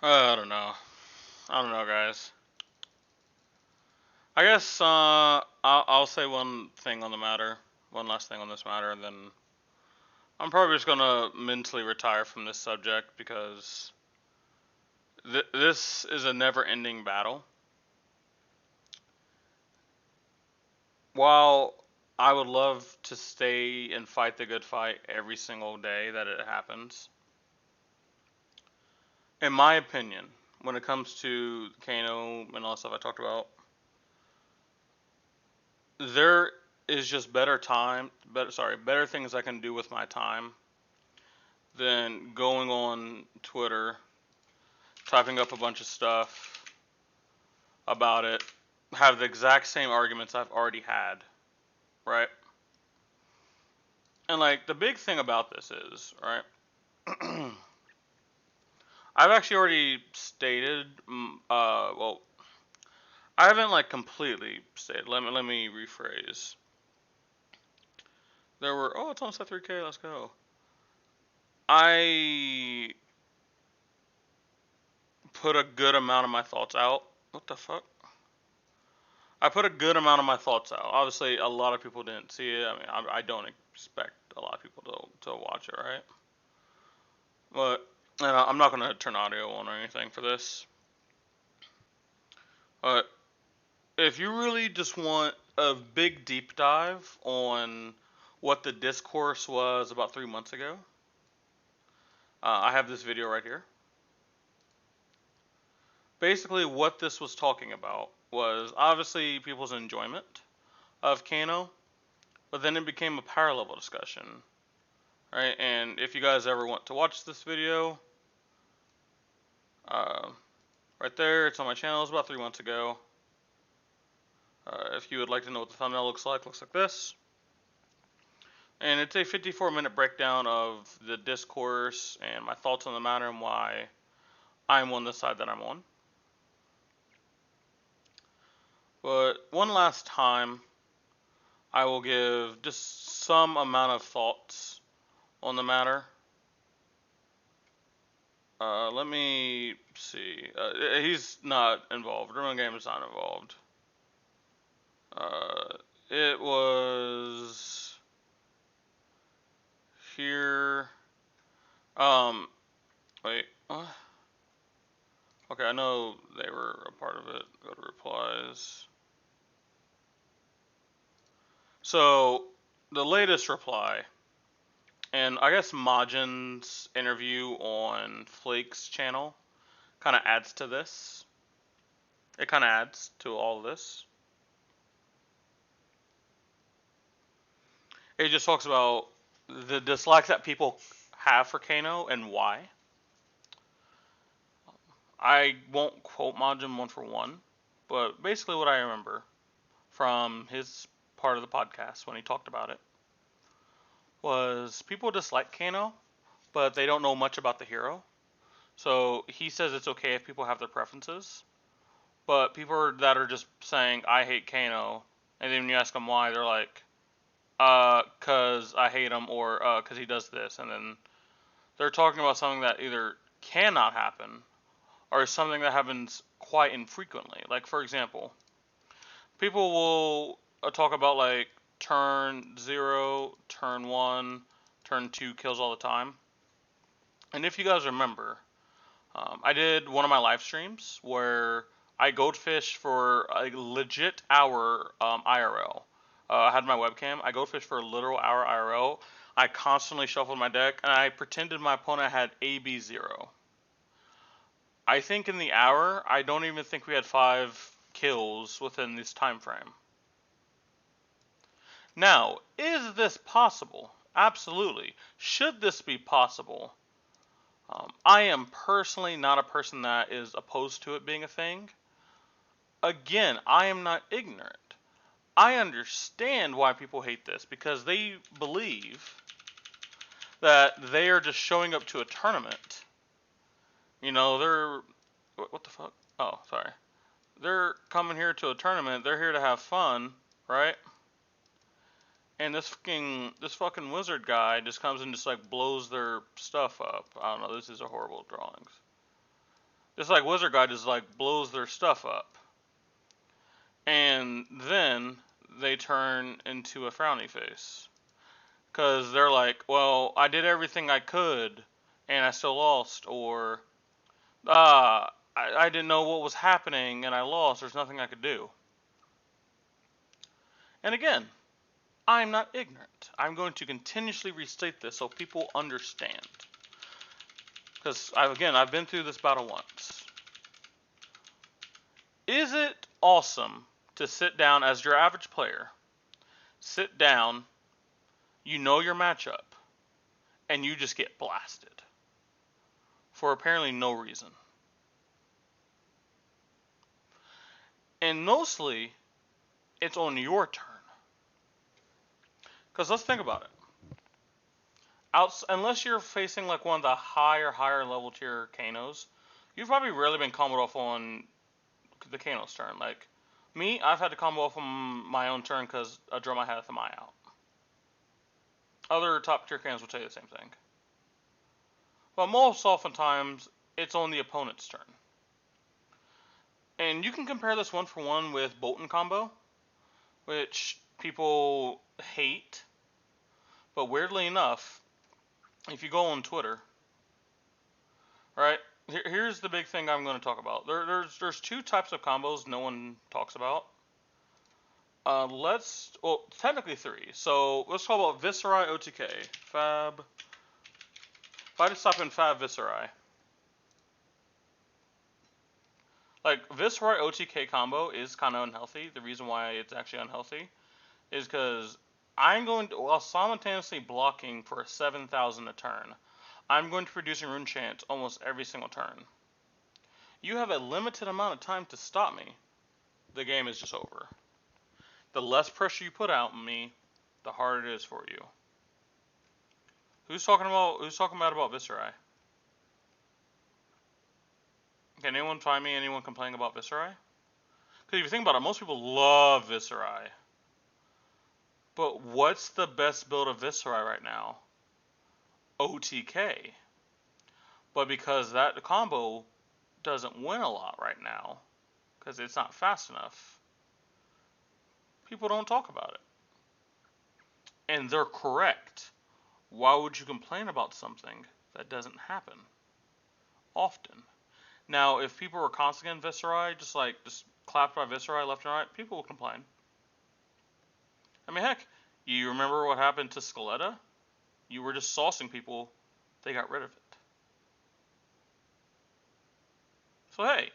I don't know. I don't know, guys. I guess I'll say one thing on the matter, one last thing on this matter, and then I'm probably just gonna mentally retire from this subject because this is a never-ending battle. While I would love to stay and fight the good fight every single day that it happens, in my opinion, when it comes to Kano and all the stuff I talked about, there is just better things I can do with my time than going on Twitter, typing up a bunch of stuff about it, have the exact same arguments I've already had, right? And like the big thing about this is, right? I've actually already stated, well, I haven't like completely stated. Let me rephrase. There were it's almost at 3K. Let's go. I put a good amount of my thoughts out. What the fuck? I put a good amount of my thoughts out. Obviously, a lot of people didn't see it. I mean, I don't expect a lot of people to watch it, right? But I'm not gonna turn audio on or anything for this. But if you really just want a big deep dive on what the discourse was about 3 months ago, I have this video right here. Basically, what this was talking about was obviously people's enjoyment of Kano, but then it became a power level discussion, right? And if you guys ever want to watch this video, uh, right there, it's on my channel. It's about 3 months ago. If you would like to know what the thumbnail looks like this. And it's a 54-minute breakdown of the discourse and my thoughts on the matter and why I'm on the side that I'm on. But one last time, I will give just some amount of thoughts on the matter. Let me see. He's not involved. Ruin Game is not involved. It was here. Um, wait. Okay, I know they were a part of it. Go to replies. So the latest reply, and I guess Majin's interview on Flake's channel kind of adds to this. It kind of adds to all of this. It just talks about the dislikes that people have for Kano and why. I won't quote Majin one for one, but basically what I remember from his part of the podcast when he talked about it was people dislike Kano, but they don't know much about the hero. So he says it's okay if people have their preferences, but people that are just saying I hate Kano, and then when you ask them why, they're like, cause I hate him, or cause he does this, and then they're talking about something that either cannot happen or is something that happens quite infrequently. Like for example, people will talk about like turn 0, turn 1, turn 2 kills all the time. And if you guys remember, I did one of my live streams where I goldfish for a legit hour IRL. I had my webcam. I goldfish for a literal hour IRL. I constantly shuffled my deck, and I pretended my opponent had AB0. I think in the hour, I don't even think we had 5 kills within this time frame. Now, is this possible? Absolutely. Should this be possible? I am personally not a person that is opposed to it being a thing. Again, I am not ignorant. I understand why people hate this because they believe that they are just showing up to a tournament. You know, they're what the fuck? Oh, sorry. They're coming here to a tournament. They're here to have fun, right? And this fucking wizard guy just comes and just like blows their stuff up. I don't know. This is a horrible drawings. It's like Wizard Guy just like blows their stuff up, and then they turn into a frowny face because they're like, well, I did everything I could, and I still lost, or I didn't know what was happening and I lost. There's nothing I could do. And again, I'm not ignorant. I'm going to continuously restate this so people understand. Because, I've been through this battle once. Is it awesome to sit down as your average player, sit down, you know your matchup, and you just get blasted? For apparently no reason. And mostly, it's on your turn. Because let's think about it. Unless you're facing like one of the higher level tier Kanos, you've probably rarely been comboed off on the Kano's turn. Like me, I've had to combo off on my own turn because I draw my head with my out. Other top tier Kanos will tell you the same thing. But most oftentimes, it's on the opponent's turn. And you can compare this one for one with Bolton combo, which people hate. But weirdly enough, if you go on Twitter, right? Here's the big thing I'm going to talk about. There's two types of combos no one talks about. Technically three. So let's talk about Viserai OTK. Fab. If I just type in Fab Viserai. Like, Viserai OTK combo is kind of unhealthy. The reason why it's actually unhealthy is because while simultaneously blocking for 7,000 a turn, I'm going to produce a rune chant almost every single turn. You have a limited amount of time to stop me. The game is just over. The less pressure you put out on me, the harder it is for you. Who's talking bad about Viserai? Can anyone find me anyone complaining about Viserai? Because if you think about it, most people love Viserai. But what's the best build of Viserai right now? OTK. But because that combo doesn't win a lot right now, because it's not fast enough, people don't talk about it. And they're correct. Why would you complain about something that doesn't happen often? Now, if people were constantly in Viserai, just clapped by Viserai left and right, people would complain. I mean, heck, you remember what happened to Skeletta? You were just saucing people, they got rid of it. So hey,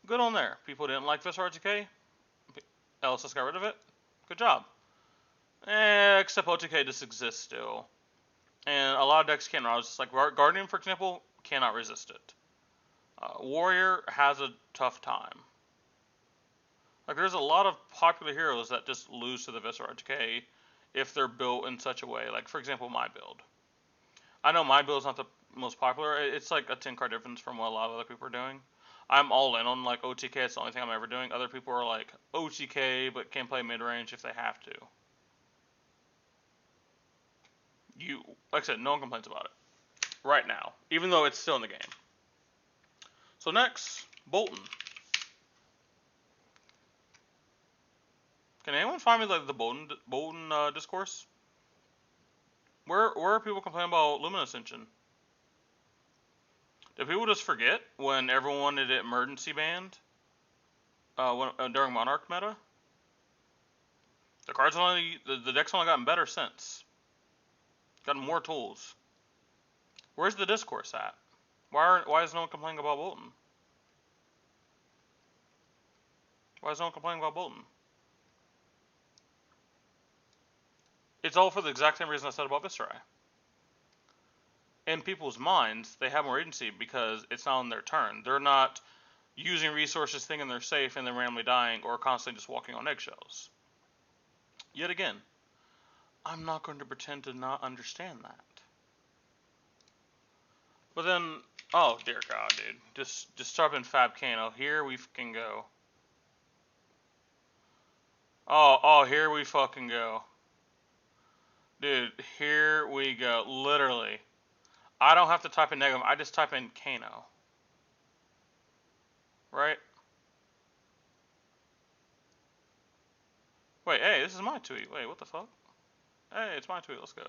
good on there. People didn't like Viserai OTK, LSS got rid of it, good job. Except OTK just exists still. And a lot of decks can't. I was just like, Guardian, for example, cannot resist it. Warrior has a tough time. Like, there's a lot of popular heroes that just lose to the Viserai OTK if they're built in such a way. Like, for example, my build. I know my build's not the most popular. It's like a 10 card difference from what a lot of other people are doing. I'm all in on like OTK. It's the only thing I'm ever doing. Other people are like OTK, but can play mid range if they have to. Like I said, no one complains about it right now, even though it's still in the game. So next, Bolton. Can anyone find me like the Bolton discourse? Where are people complaining about Luminous Ascension? Did people just forget when everyone wanted it emergency banned during Monarch meta? The deck's only gotten better since. Gotten more tools. Where's the discourse at? Why is no one complaining about Bolton? Why is no one complaining about Bolton? It's all for the exact same reason I said about Viserai. In people's minds, they have more agency because it's not on their turn. They're not using resources thinking they're safe and then randomly dying or constantly just walking on eggshells. Yet again, I'm not going to pretend to not understand that. But then, oh dear God, dude, just start in Fab Kano. Here we fucking go. Oh, here we fucking go. Dude, here we go. Literally. I don't have to type in negative. I just type in Kano. right? Wait, hey, this is my tweet. Wait, what the fuck? Hey, it's my tweet. Let's go.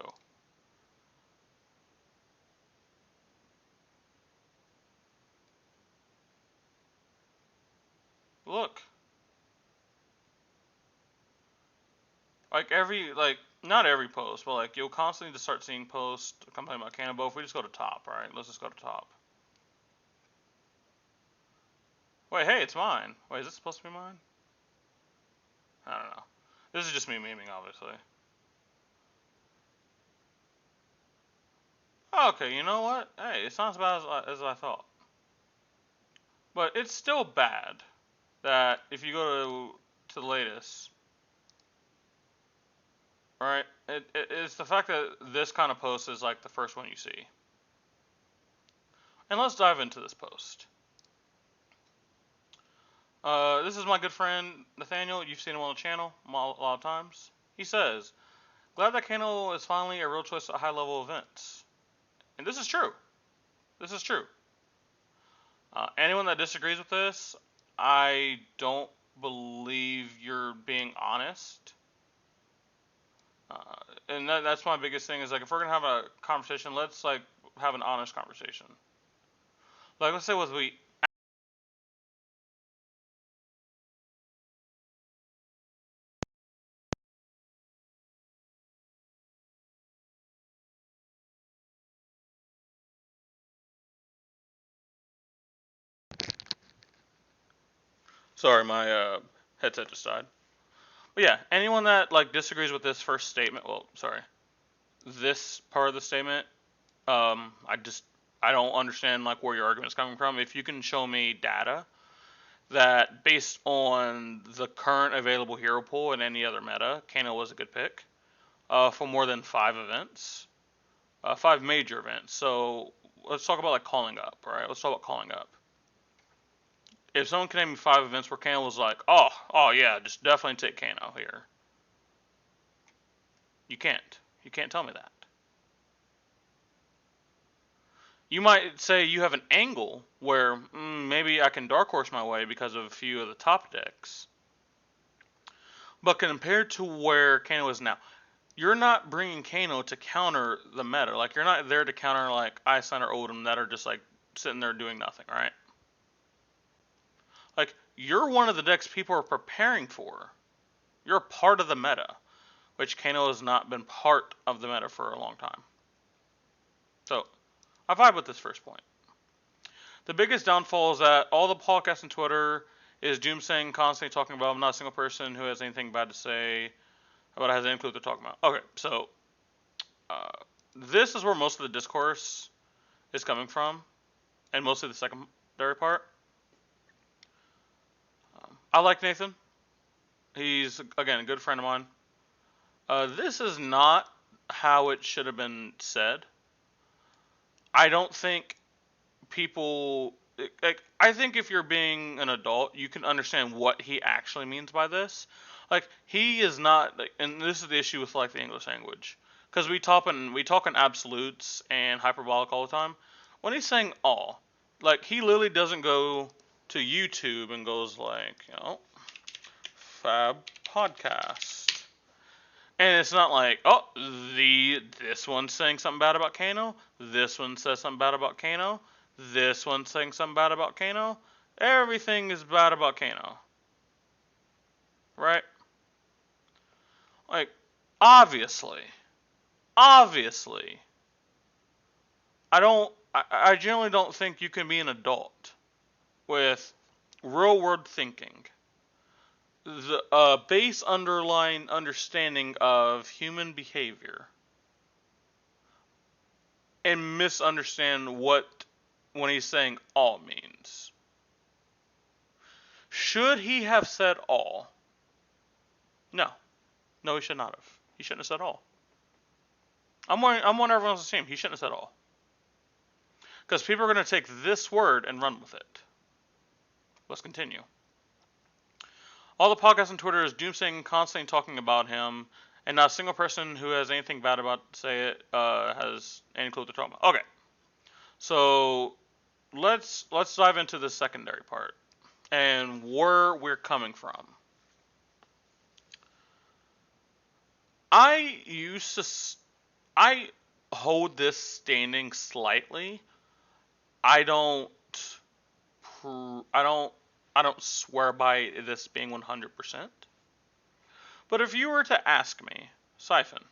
Look. Like, not every post, but like, you'll constantly just start seeing posts complaining about Kano. If we just go to top, right? Let's just go to top. Wait, hey, it's mine. Wait, is this supposed to be mine? I don't know. This is just me memeing, obviously. Okay, you know what? Hey, it's not as bad as I thought. But it's still bad that if you go to the latest, right? It's the fact that this kind of post is like the first one you see. And let's dive into this post. This is my good friend Nathaniel. You've seen him on the channel a lot of times. He says, "Glad that Kano is finally a real choice at high-level events." And this is true. This is true. Anyone that disagrees with this, I don't believe you're being honest. And that's my biggest thing is like if we're gonna have a conversation, let's like have an honest conversation. Like let's say what we. Sorry, my headset just died. But yeah, anyone that like disagrees with this first statement, well, sorry, this part of the statement, I don't understand like where your argument is coming from. If you can show me data that based on the current available hero pool and any other meta, Kano was a good pick for more than 5 events, 5 major events. So let's talk about like calling up, right? Let's talk about calling up. If someone can name me 5 events where Kano was like, oh yeah, just definitely take Kano here. You can't. You can't tell me that. You might say you have an angle where maybe I can dark horse my way because of a few of the top decks. But compared to where Kano is now, you're not bringing Kano to counter the meta. Like, you're not there to counter, like, Iceland or Odin that are just, like, sitting there doing nothing, right? Like, you're one of the decks people are preparing for. You're a part of the meta, which Kano has not been part of the meta for a long time. So, I vibe with this first point. The biggest downfall is that all the podcasts and Twitter is doomsaying, constantly talking about. I'm not a single person who has anything bad to say about it, has any clue what they're talking about. Okay, so this is where most of the discourse is coming from, and mostly the secondary part. I like Nathan. He's, again, a good friend of mine. This is not how it should have been said. I don't think people. Like, I think if you're being an adult, you can understand what he actually means by this. Like, he is not, like, and this is the issue with like the English language, because we talk in absolutes and hyperbolic all the time. When he's saying all, like he literally doesn't go to YouTube and goes like, Fab podcast. And it's not like, this one's saying something bad about Kano, this one says something bad about Kano, this one's saying something bad about Kano. Everything is bad about Kano. Right? Like, obviously, I generally don't think you can be an adult with real world thinking, the base underlying understanding of human behavior, and misunderstand what when he's saying all means. Should he have said all? No. No, he should not have. He shouldn't have said all. I'm on everyone else's team. He shouldn't have said all. Because people are going to take this word and run with it. Let's continue. All the podcasts on Twitter is doomsaying, constantly talking about him, and not a single person who has anything bad about say it has any clue what they're talking about. Okay, so let's dive into the secondary part. and where we're coming from. I used to, I hold this standing slightly. I don't, I don't, I don't swear by this being 100%. But if you were to ask me, Siphon,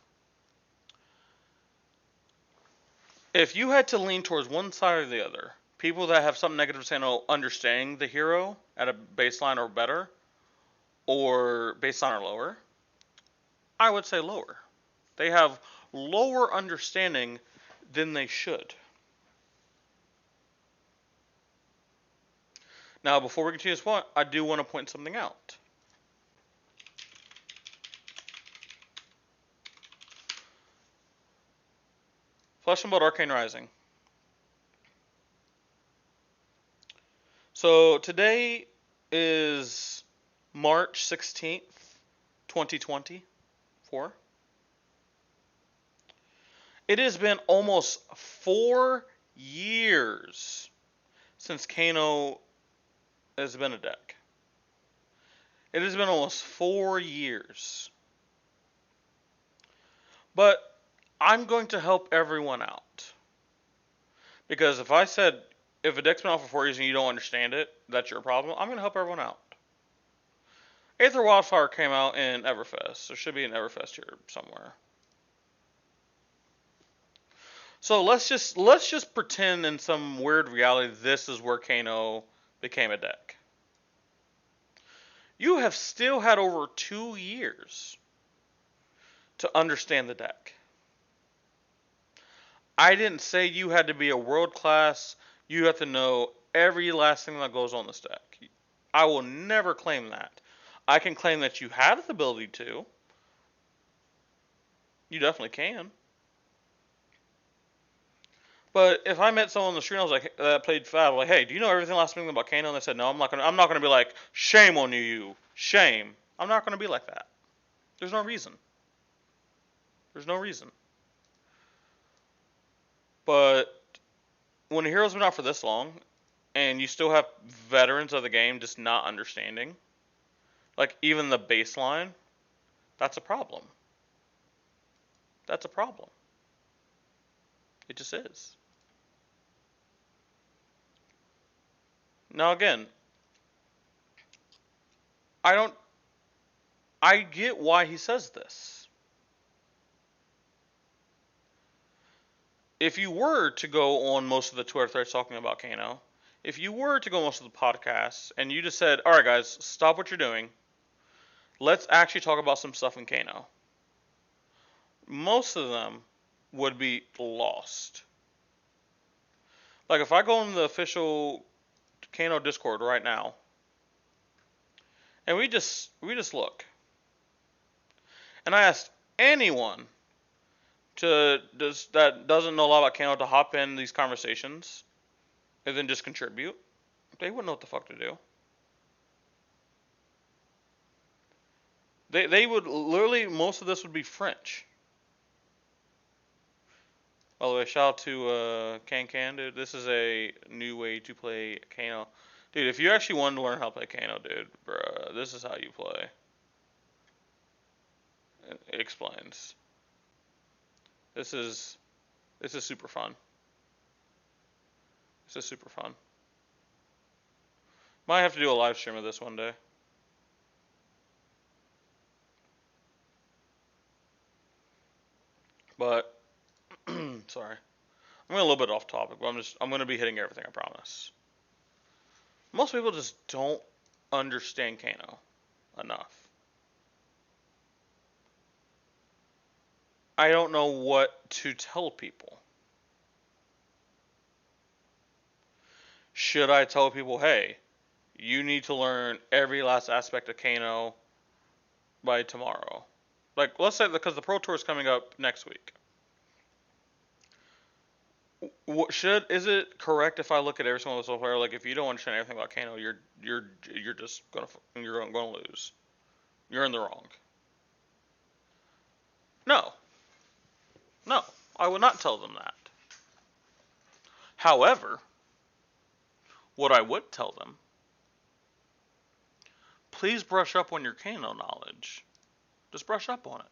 if you had to lean towards one side or the other, people that have something negative to say about understanding the hero at a baseline or better, or baseline or lower, I would say lower. They have lower understanding than they should. Now, before we continue this point, I do want to point something out. Flesh and Blood Arcane Rising. So today is March 16th, 2024. It has been almost 4 years since Kano has been a deck. It has been almost 4 years. But I'm going to help everyone out. Because if I said, if a deck's been out for 4 years and you don't understand it, that's your problem, I'm going to help everyone out. Aether Wildfire came out in Everfest. There should be an Everfest here somewhere. So let's just pretend in some weird reality this is where Kano became a deck. You have still had over 2 years to understand the deck. I didn't say you had to be a world class, you have to know every last thing that goes on this deck. I will never claim that. I can claim that you have the ability to. You definitely can. But if I met someone on the street and I was like, that played Fab, like, hey, do you know everything last thing about Kano? And they said, no, I'm not gonna be like, shame on you, shame. I'm not gonna be like that. There's no reason. There's no reason. But when a hero's been out for this long, and you still have veterans of the game just not understanding, like even the baseline, that's a problem. That's a problem. It just is. Now again, I don't. I get why he says this. If you were to go on most of the Twitter threads talking about Kano, if you were to go on most of the podcasts, and you just said, all right, guys, stop what you're doing. Let's actually talk about some stuff in Kano. Most of them would be lost. Like if I go on the official Kano Discord right now, and we just look, and I asked anyone that doesn't know a lot about Kano to hop in these conversations and then just contribute, they wouldn't know what the fuck to do. They would literally, most of this would be French. By the way, shout out to Can, dude. This is a new way to play Kano. Dude, if you actually wanted to learn how to play Kano, dude, bruh, this is how you play. It explains. This is super fun. This is super fun. Might have to do a live stream of this one day. But sorry. I'm going a little bit off topic, but I'm going to be hitting everything, I promise. Most people just don't understand Kano enough. I don't know what to tell people. Should I tell people, hey, you need to learn every last aspect of Kano by tomorrow? Like, let's say, because the Pro Tour is coming up next week. Is it correct if I look at every single solo player, like if you don't understand everything about Kano, you're just gonna lose. You're in the wrong. No. No, I would not tell them that. However, what I would tell them please brush up on your Kano knowledge. Just brush up on it.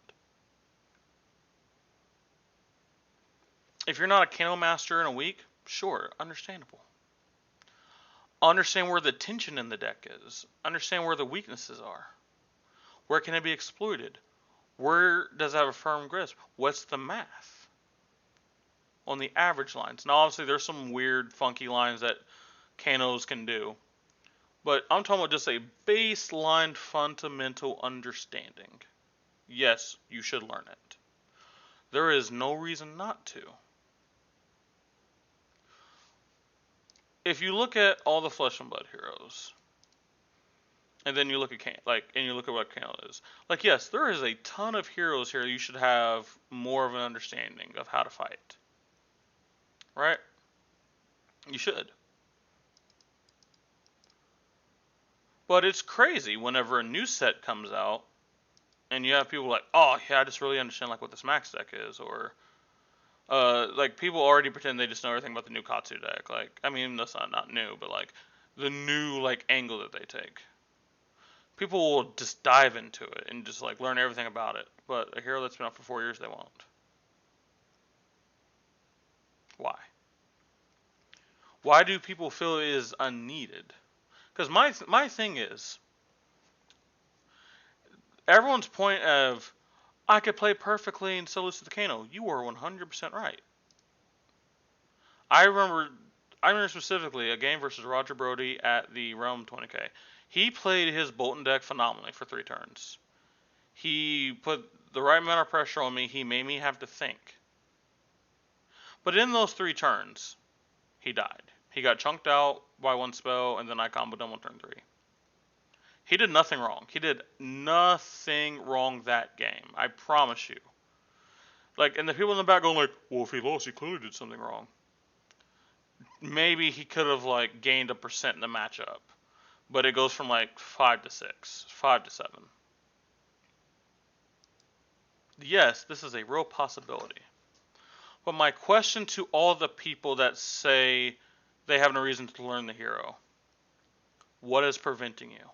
If you're not a Kano master in a week, sure, understandable. Understand where the tension in the deck is. Understand where the weaknesses are. Where can it be exploited? Where does it have a firm grasp? What's the math on the average lines? Now, obviously, there's some weird, funky lines that Kanos can do. But I'm talking about just a baseline fundamental understanding. Yes, you should learn it. There is no reason not to. If you look at all the Flesh and Blood heroes, and then you look at what Kano is, like, yes, there is a ton of heroes here you should have more of an understanding of how to fight. Right? You should. But it's crazy whenever a new set comes out, and you have people like, oh yeah, I just really understand like what this max deck is, or like people already pretend they just know everything about the new Katsu deck. Like, I mean, that's not new, but like the new like angle that they take. People will just dive into it and just like learn everything about it. But a hero that's been out for 4 years, they won't. Why? Why do people feel it is unneeded? Because my thing is, everyone's point of, I could play perfectly and still lose to the Kano. You are 100% right. I remember specifically a game versus Roger Brody at the Realm 20K. He played his Bolton deck phenomenally for 3 turns. He put the right amount of pressure on me. He made me have to think. But in those 3 turns, he died. He got chunked out by 1 spell, and then I comboed him on turn 3. He did nothing wrong. He did nothing wrong that game. I promise you. Like, and the people in the back going like, well, if he lost, he clearly did something wrong. Maybe he could have like gained a percent in the matchup, but it goes from like 5 to 6, 5 to 7. Yes, this is a real possibility. But my question to all the people that say they have no reason to learn the hero, what is preventing you?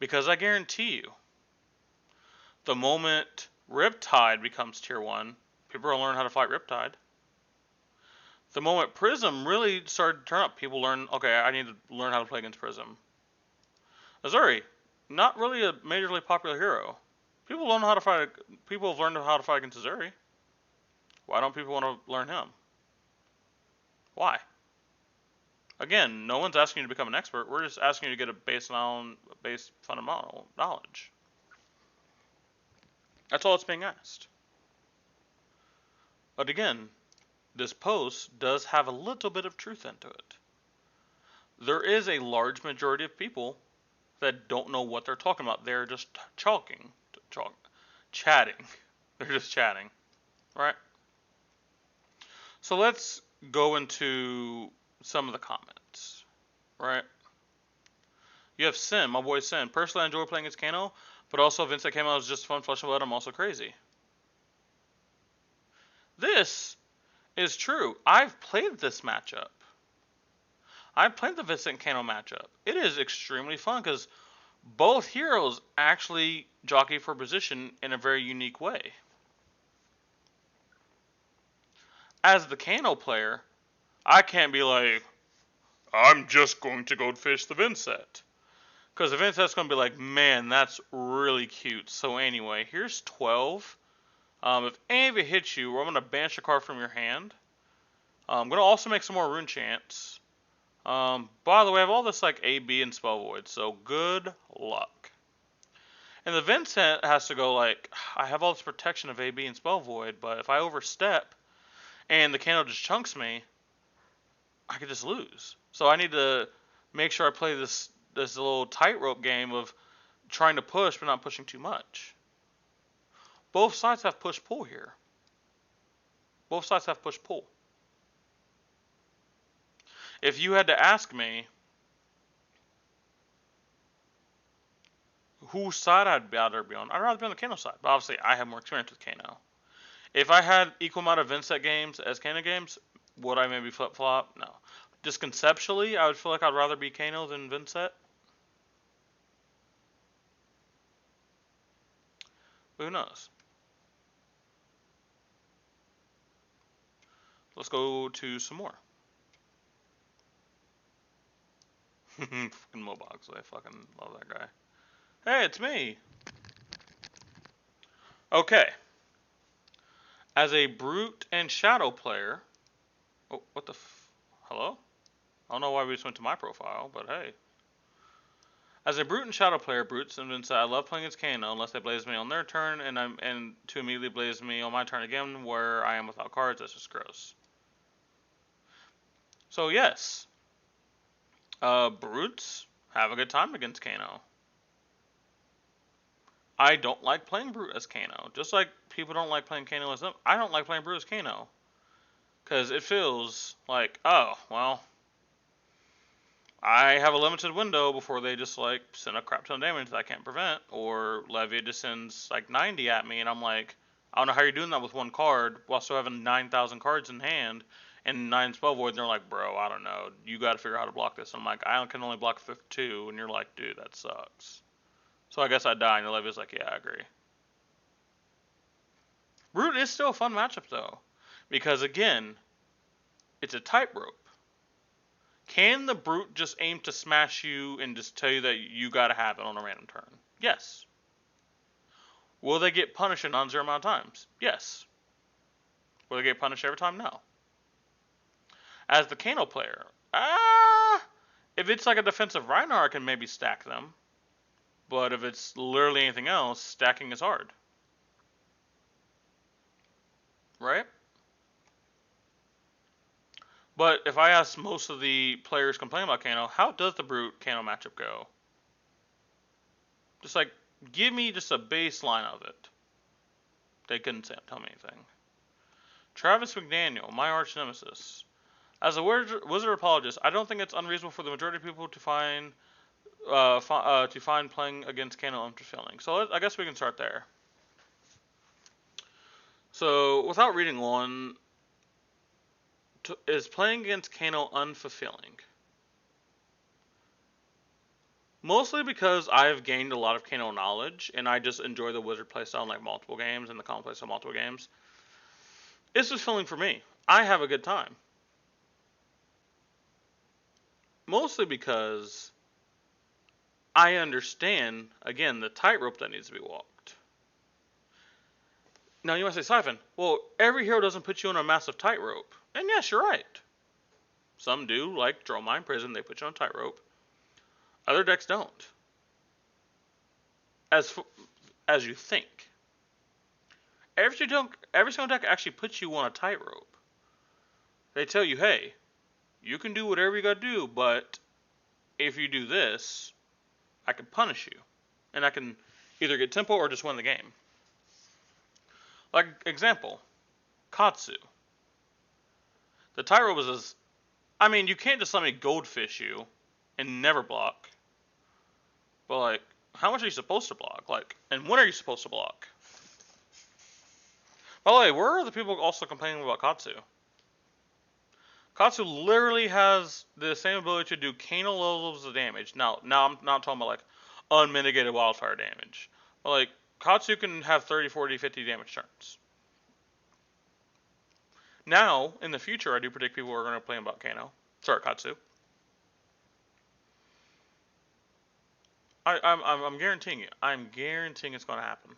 Because I guarantee you, the moment Riptide becomes tier 1, people are going to learn how to fight Riptide. The moment Prism really started to turn up, people learn, okay, I need to learn how to play against Prism. Azuri, not really a majorly popular hero. People have learned how to fight against Azuri. Why don't people want to learn him? Why? Again, no one's asking you to become an expert. We're just asking you to get a base fundamental knowledge. That's all that's being asked. But again, this post does have a little bit of truth into it. There is a large majority of people that don't know what they're talking about. They're just chatting. They're just chatting, right? So let's go into some of the comments, right? You have Sin, my boy Sin. Personally, I enjoy playing against Kano, but also Vincent came out as just fun, Flesh and Blood. I'm also crazy. This is true. I've played this matchup. I've played the Vincent Kano matchup. It is extremely fun because both heroes actually jockey for position in a very unique way. As the Kano player, I can't be like, I'm just going to goldfish the Vincent. Because the Vincent's going to be like, man, that's really cute. So anyway, here's 12. If any of it hits you, I'm going to banish a card from your hand. I'm going to also make some more rune chants. By the way, I have all this like A, B, and Spell Void, so good luck. And the Vincent has to go like, I have all this protection of A, B, and Spell Void, but if I overstep and the Kano just chunks me, I could just lose. So I need to make sure I play this little tightrope game of trying to push but not pushing too much. Both sides have push-pull here. Both sides have push-pull. If you had to ask me whose side I'd rather be on, I'd rather be on the Kano side. But obviously, I have more experience with Kano. If I had equal amount of Vincent games as Kano games, would I maybe flip-flop? No. Just conceptually, I would feel like I'd rather be Kano than Vincent. But who knows? Let's go to some more. Fucking Mobox. I fucking love that guy. Hey, it's me. Okay. As a brute and shadow player. Oh, what the hello? I don't know why we just went to my profile, but hey. As a brute and shadow player, brutes and I love playing against Kano unless they blaze me on their turn and to immediately blaze me on my turn again where I am without cards. That's just gross. So yes, brutes have a good time against Kano. I don't like playing brute as Kano, just like people don't like playing Kano as them. I don't like playing brute as Kano because it feels like, oh well, I have a limited window before they just like send a crap ton of damage that I can't prevent, or Levia just sends like 90 at me, and I'm like, I don't know how you're doing that with one card while still having 9,000 cards in hand and 9 spell void. And they're like, bro, I don't know, you got to figure out how to block this. And I'm like, I can only block 2, and you're like, dude, that sucks. So I guess I die, and Levia's like, yeah, I agree. Root is still a fun matchup though, because again, it's a tightrope. Can the brute just aim to smash you and just tell you that you gotta have it on a random turn? Yes. Will they get punished a non-zero amount of times? Yes. Will they get punished every time? No. As the Kano player, if it's like a defensive Rhinar, I can maybe stack them. But if it's literally anything else, stacking is hard. Right? But if I ask most of the players complaining about Kano, how does the brute Kano matchup go? Just like, give me just a baseline of it. They couldn't tell me anything. Travis McDaniel, my arch nemesis. As a wizard apologist, I don't think it's unreasonable for the majority of people to find playing against Kano unfulfilling. So I guess we can start there. So without reading one, is playing against Kano unfulfilling? Mostly because I've gained a lot of Kano knowledge, and I just enjoy the wizard playstyle in like multiple games and the common playstyle in multiple games. It's fulfilling for me. I have a good time. Mostly because I understand, again, the tightrope that needs to be walked. Now you might say, Siphon, well, every hero doesn't put you on a massive tightrope. And yes, you're right. Some do, like Dromine Prison, they put you on a tightrope. Other decks don't. As you think. Every single deck actually puts you on a tightrope. They tell you, hey, you can do whatever you gotta do, but if you do this, I can punish you. And I can either get tempo or just win the game. Like, example, Katsu. The tightrope is, I mean, you can't just let me goldfish you and never block. But, like, how much are you supposed to block? Like, and when are you supposed to block? By the way, where are the people also complaining about Katsu? Katsu literally has the same ability to do Kano levels of damage. Now I'm not talking about, like, unmitigated wildfire damage. But, like, Katsu can have 30, 40, 50 damage turns. Now, in the future, I do predict people are going to play about Kano. Sorry, Katsu. I'm guaranteeing it. I'm guaranteeing it's going to happen.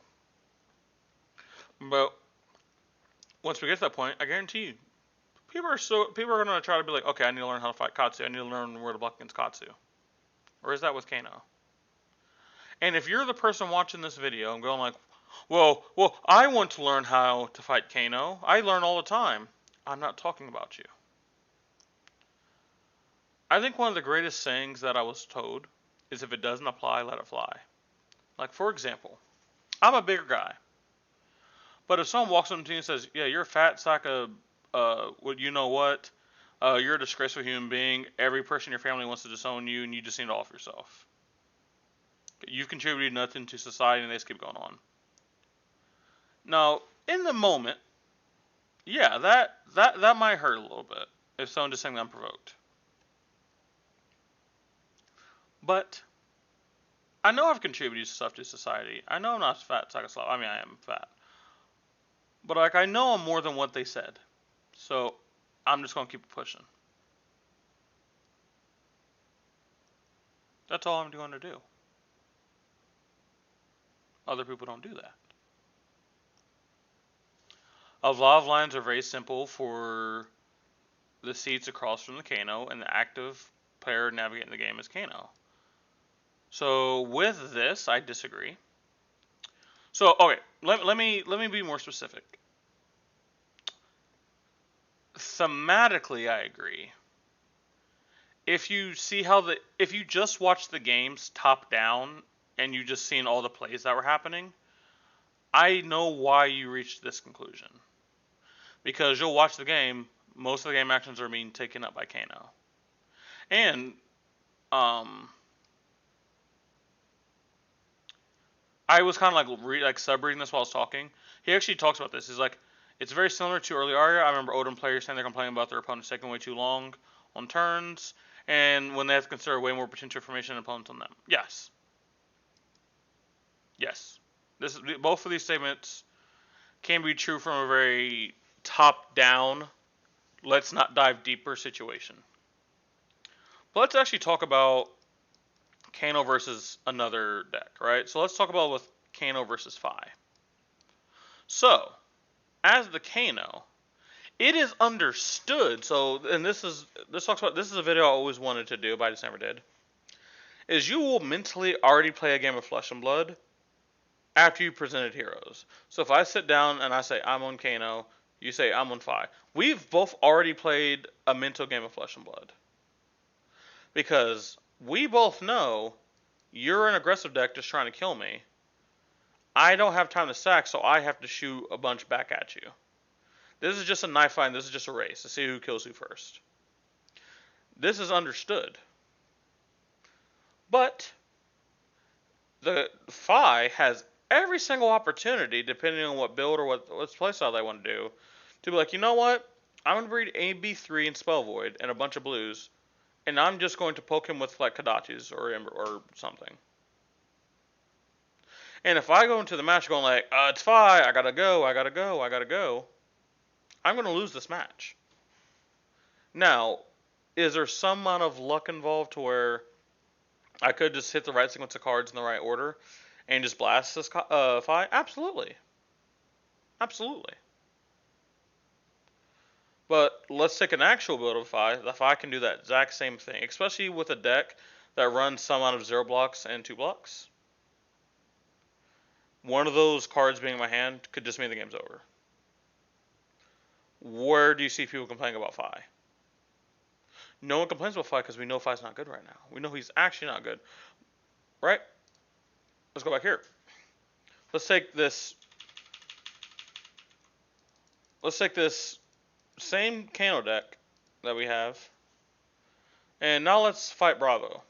But once we get to that point, I guarantee you, people are going to try to be like, okay, I need to learn how to fight Katsu. I need to learn where to block against Katsu. Or is that with Kano? And if you're the person watching this video and going like, well, I want to learn how to fight Kano. I learn all the time. I'm not talking about you. I think one of the greatest sayings that I was told is if it doesn't apply, let it fly. Like, for example, I'm a bigger guy. But if someone walks up to me and says, yeah, you're a fat sack of, you know what? You're a disgraceful human being. Every person in your family wants to disown you, and you just need to off yourself. You've contributed nothing to society, and they just keep going on. Now, in the moment, yeah, that might hurt a little bit if someone just saying that unprovoked. But I know I've contributed stuff to society. I know I'm not fat, Sagoslav. I mean, I am fat. But, like, I know I'm more than what they said. So, I'm just going to keep pushing. That's all I'm going to do. Other people don't do that. A lot of lines are very simple for the seats across from the Kano, and the active player navigating the game is Kano. So with this, I disagree. So okay, let me be more specific. Thematically, I agree. If you see if you just watch the games top down and you just seen all the plays that were happening, I know why you reached this conclusion. Because you'll watch the game, most of the game actions are being taken up by Kano. And I was kind of like sub-reading this while I was talking. He actually talks about this. He's like, it's very similar to early Aria. I remember Odin players saying they're complaining about their opponents taking way too long on turns, and when they have to consider way more potential information than opponents on them. Yes. Yes. Both of these statements can be true from a very top-down, let's not dive deeper situation. But let's actually talk about Kano versus another deck, right? So let's talk about with Kano versus Fi. So, as the Kano, it is understood. So, and this is a video I always wanted to do, but I just never did. Is you will mentally already play a game of Flesh and Blood after you presented heroes. So if I sit down and I say I'm on Kano, you say I'm on Fi. We've both already played a mental game of Flesh and Blood because we both know you're an aggressive deck just trying to kill me. I don't have time to sack, so I have to shoot a bunch back at you. This is just a knife fight. This is just a race to see who kills who first. This is understood. But the Fi has every single opportunity, depending on what build or what playstyle they want to do, to be like, you know what? I'm going to breed AB3 and Spell Void and a bunch of blues, and I'm just going to poke him with like Kodachis or something. And if I go into the match going like, it's Fi, I gotta go, I'm going to lose this match. Now, is there some amount of luck involved to where I could just hit the right sequence of cards in the right order and just blast this Fi? Absolutely. Absolutely. But let's take an actual build of Fi. The Fi can do that exact same thing, especially with a deck that runs some out of 0 blocks and 2 blocks. One of those cards being in my hand could just mean the game's over. Where do you see people complaining about Fi? No one complains about Fi because we know Fi's not good right now. We know he's actually not good. Right? Let's go back here. Let's take this same Kano deck that we have, and now let's fight Bravo.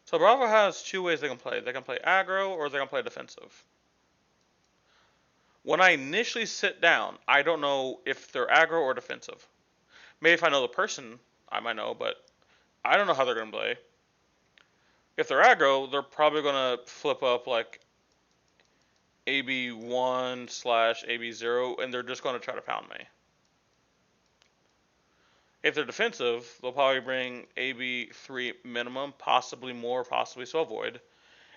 So Bravo has two ways they can play. They can play aggro or they can play defensive. When I initially sit down, I don't know if they're aggro or defensive. Maybe if I know the person, I might know, but I don't know how they're going to play. If they're aggro, they're probably going to flip up like AB1/AB0, and they're just going to try to pound me. If they're defensive, they'll probably bring AB3 minimum, possibly more, possibly Spell Void,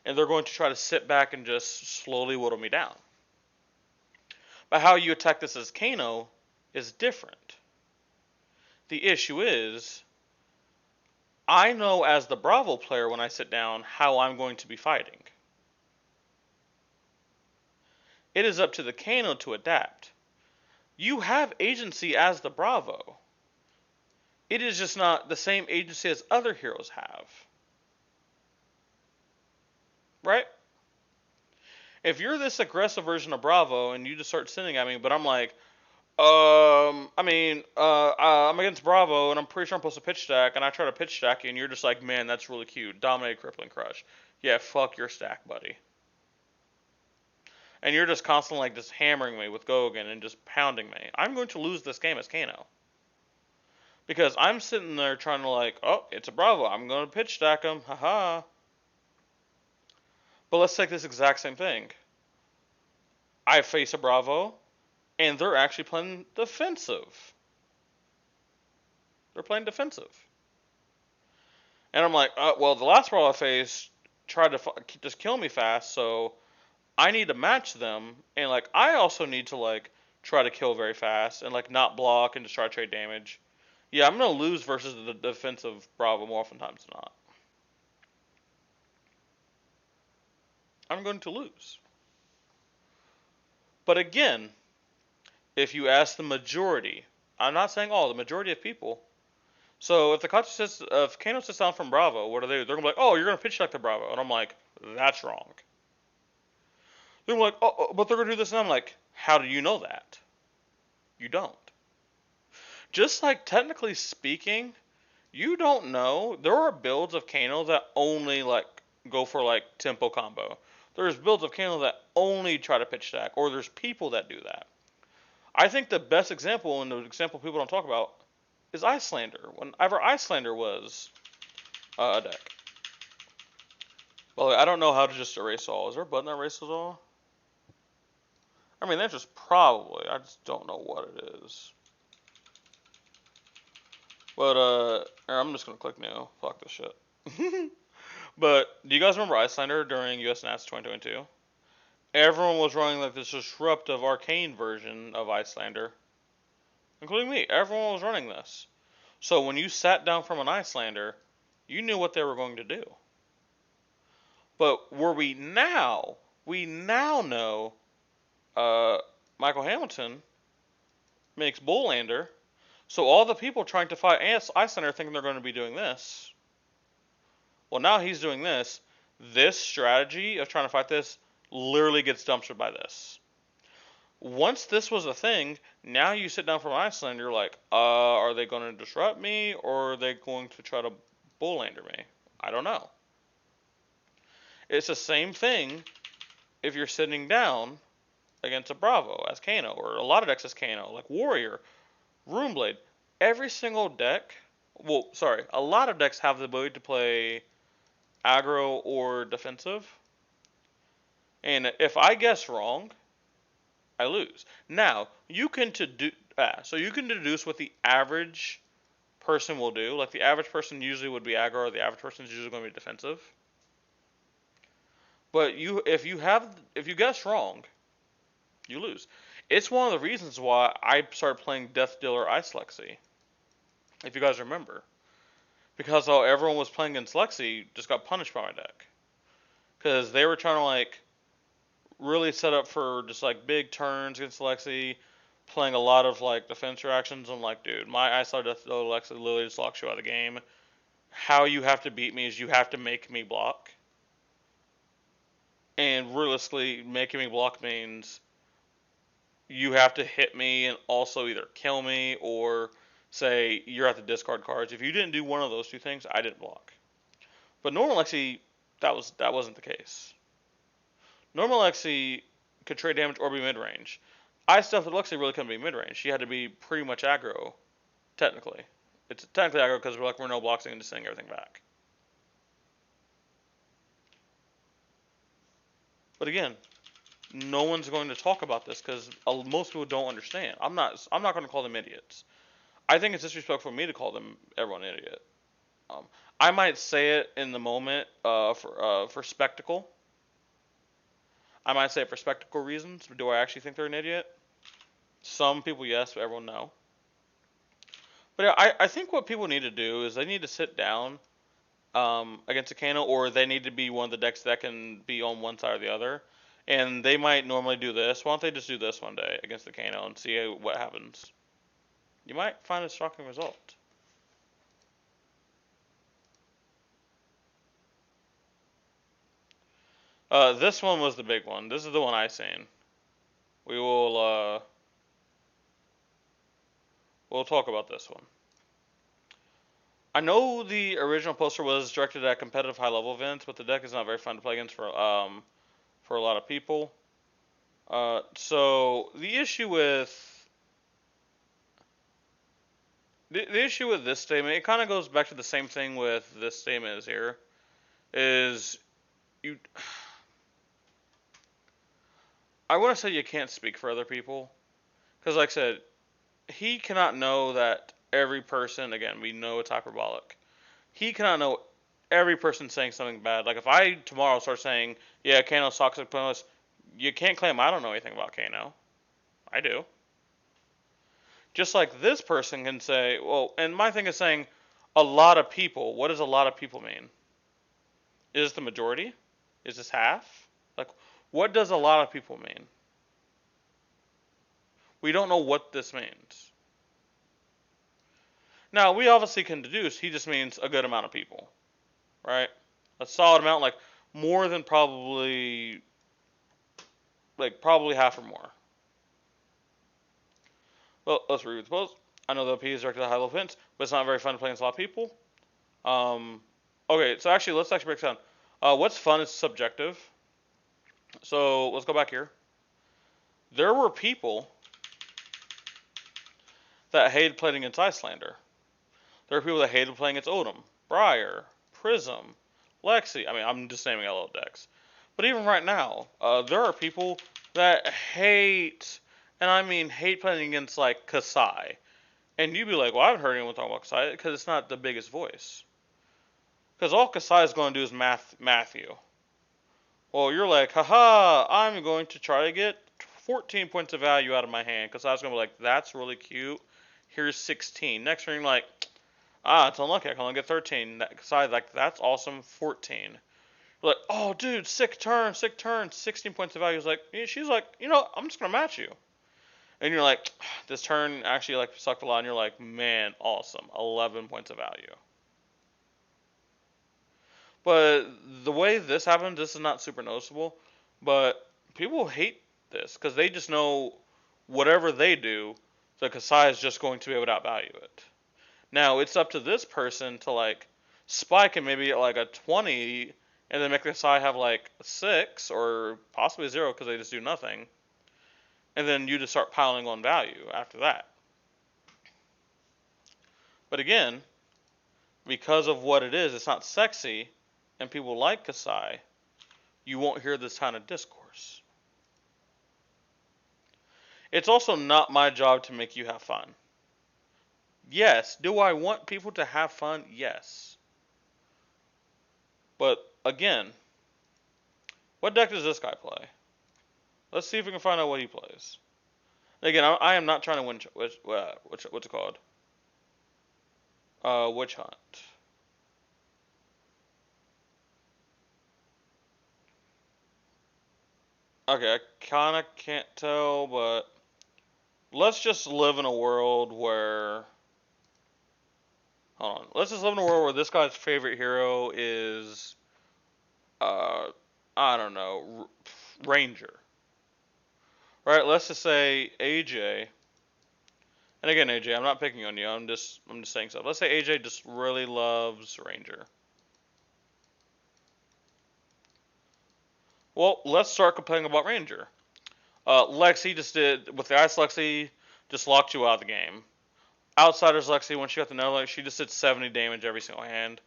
and they're going to try to sit back and just slowly whittle me down. But how you attack this as Kano is different. The issue is, I know as the Bravo player when I sit down how I'm going to be fighting. It is up to the Kano to adapt. You have agency as the Bravo. It is just not the same agency as other heroes have. Right? If you're this aggressive version of Bravo and you just start sending at me, but I'm like, I'm against Bravo and I'm pretty sure I'm supposed to pitch stack, and I try to pitch stack you and you're just like, man, that's really cute. Dominate, Crippling Crush. Yeah, fuck your stack, buddy. And you're just constantly like just hammering me with Gogan and just pounding me. I'm going to lose this game as Kano. Because I'm sitting there trying to like, oh, it's a Bravo. I'm going to pitch stack him. Haha. But let's take this exact same thing. I face a Bravo, and they're actually playing defensive. They're playing defensive. And I'm like, well, the last Bravo I faced tried to just kill me fast, so I need to match them, and like I also need to like try to kill very fast and like not block and just try to trade damage. Yeah, I'm gonna lose versus the defensive Bravo more oftentimes than not. I'm going to lose. But again, if you ask the majority, I'm not saying all, the majority of people. So if the Kachi sits, if Kano sits down from Bravo, what are they? They're gonna be like, oh, you're gonna pitch deck the Bravo, and I'm like, that's wrong. They're like, oh, but they're gonna do this, and I'm like, how do you know that? You don't. Just like technically speaking, you don't know. There are builds of Kano that only like go for like tempo combo. There's builds of Kano that only try to pitch stack, or there's people that do that. I think the best example, and the example people don't talk about, is Icelander. Whenever Icelander was a deck. Well, I don't know how to just erase all. Is there a button that erases all? I mean, that's just probably. I just don't know what it is. But I'm just gonna click new. Fuck this shit. But do you guys remember Icelander during US Nats 2022? Everyone was running like this disruptive arcane version of Icelander, including me. Everyone was running this. So when you sat down from an Icelander, you knew what they were going to do. But were we now? We now know Michael Hamilton makes Bullander. So all the people trying to fight Icelander thinking they're going to be doing this. Well, now he's doing this. This strategy of trying to fight this literally gets dumpstered by this. Once this was a thing, now you sit down from Iceland, you're like, are they going to disrupt me, or are they going to try to Bullander me? I don't know. It's the same thing if you're sitting down against a Bravo as Kano, or a lot of decks as Kano, like Warrior, Runeblade. Every single deck, a lot of decks have the ability to play aggro or defensive. And if I guess wrong, I lose. Now, you can deduce what the average person will do. Like the average person usually would be aggro, or the average person is usually going to be defensive. But if you guess wrong, you lose. It's one of the reasons why I started playing Death Dealer Ice Lexi. If you guys remember, because everyone was playing against Lexi, just got punished by my deck, because they were trying to like really set up for just like big turns against Lexi, playing a lot of like defense reactions. I'm like, dude, my Ice Death Dealer Lexi literally just locks you out of the game. How you have to beat me is you have to make me block. And realistically, making me block means you have to hit me and also either kill me or say you're at the discard cards. If you didn't do one of those two things, I didn't block. But normal Lexi, that wasn't the case. Normal Lexi could trade damage or be mid range. I stuff that Lexi really couldn't be mid range. She had to be pretty much aggro, technically. It's technically aggro because we're no blocking and just sending everything back. But again, no one's going to talk about this because most people don't understand. I'm not going to call them idiots. I think it's disrespectful for me to call everyone an idiot. I might say it in the moment for spectacle. I might say it for spectacle reasons. But do I actually think they're an idiot? Some people, yes, but everyone, no. But yeah, I think what people need to do is they need to sit down against a Kano, or they need to be one of the decks that can be on one side or the other. And they might normally do this. Why don't they just do this one day against the Kano and see what happens? You might find a shocking result. This one was the big one. This is the one I seen. We'll talk about this one. I know the original poster was directed at competitive high level events, but the deck is not very fun to play against for a lot of people. So the issue with this statement, it kind of goes back to the same thing with this statement is here, is you I want to say you can't speak for other people. Because, like I said, he cannot know that every person, again, we know it's hyperbolic. He cannot know every person saying something bad. Like, if I tomorrow start saying, yeah, Kano sucks at playlist, you can't claim I don't know anything about Kano. I do. Just like this person can say, well, and my thing is saying a lot of people. What does a lot of people mean? Is this the majority? Is this half? Like, what does a lot of people mean? We don't know what this means. Now, we obviously can deduce he just means a good amount of people, right? A solid amount, more than probably half or more. Well, let's read the post. I know the OP is directed at high-level hints, but it's not very fun to play against a lot of people. Okay, so actually, let's break it down. What's fun is subjective. So let's go back here. There were people that hated playing against Icelander. There were people that hated playing against Odom, Briar, Prism, Lexi. I mean, I'm just naming a little decks. But even right now, there are people that hate, and I mean hate playing against like Kasai. And you'd be like, well, I haven't heard anyone talk about Kasai because it's not the biggest voice. Because all Kasai is going to do is math you. Well, you're like, haha, I'm going to try to get 14 points of value out of my hand. Because I was going to be like, that's really cute. Here's 16. Next turn, you're like, it's unlucky. I can only get 13. Kasai, like, that's awesome. 14. You're like, oh, dude, sick turn. 16 points of value. She's like, I'm just going to match you. And you're like, this turn actually like sucked a lot. And you're like, man, awesome. 11 points of value. But the way this happens, this is not super noticeable. But people hate this because they just know whatever they do, the Kasai is just going to be able to outvalue it. Now, it's up to this person to like spike and maybe get like a 20 and then make the Kasai have like a 6 or possibly 0 because they just do nothing. And then you just start piling on value after that. But again, because of what it is, it's not sexy, and people like Kasai, you won't hear this kind of discourse. It's also not my job to make you have fun. Yes, do I want people to have fun? Yes. But again, what deck does this guy play? Let's see if we can find out what he plays. Again, I am not trying to win. What's it called? Witch Hunt. Okay, I kind of can't tell, but let's just live in a world where. Hold on. Let's just live in a world where this guy's favorite hero is. I don't know. Ranger. Right? Let's just say AJ. And again, AJ, I'm not picking on you. I'm just saying stuff. Let's say AJ just really loves Ranger. Well, let's start complaining about Ranger. Lexi just did, with the Ice Lexi, just locked you out of the game. Outsiders Lexi, when she got the Nether, she just did 70 damage every single hand.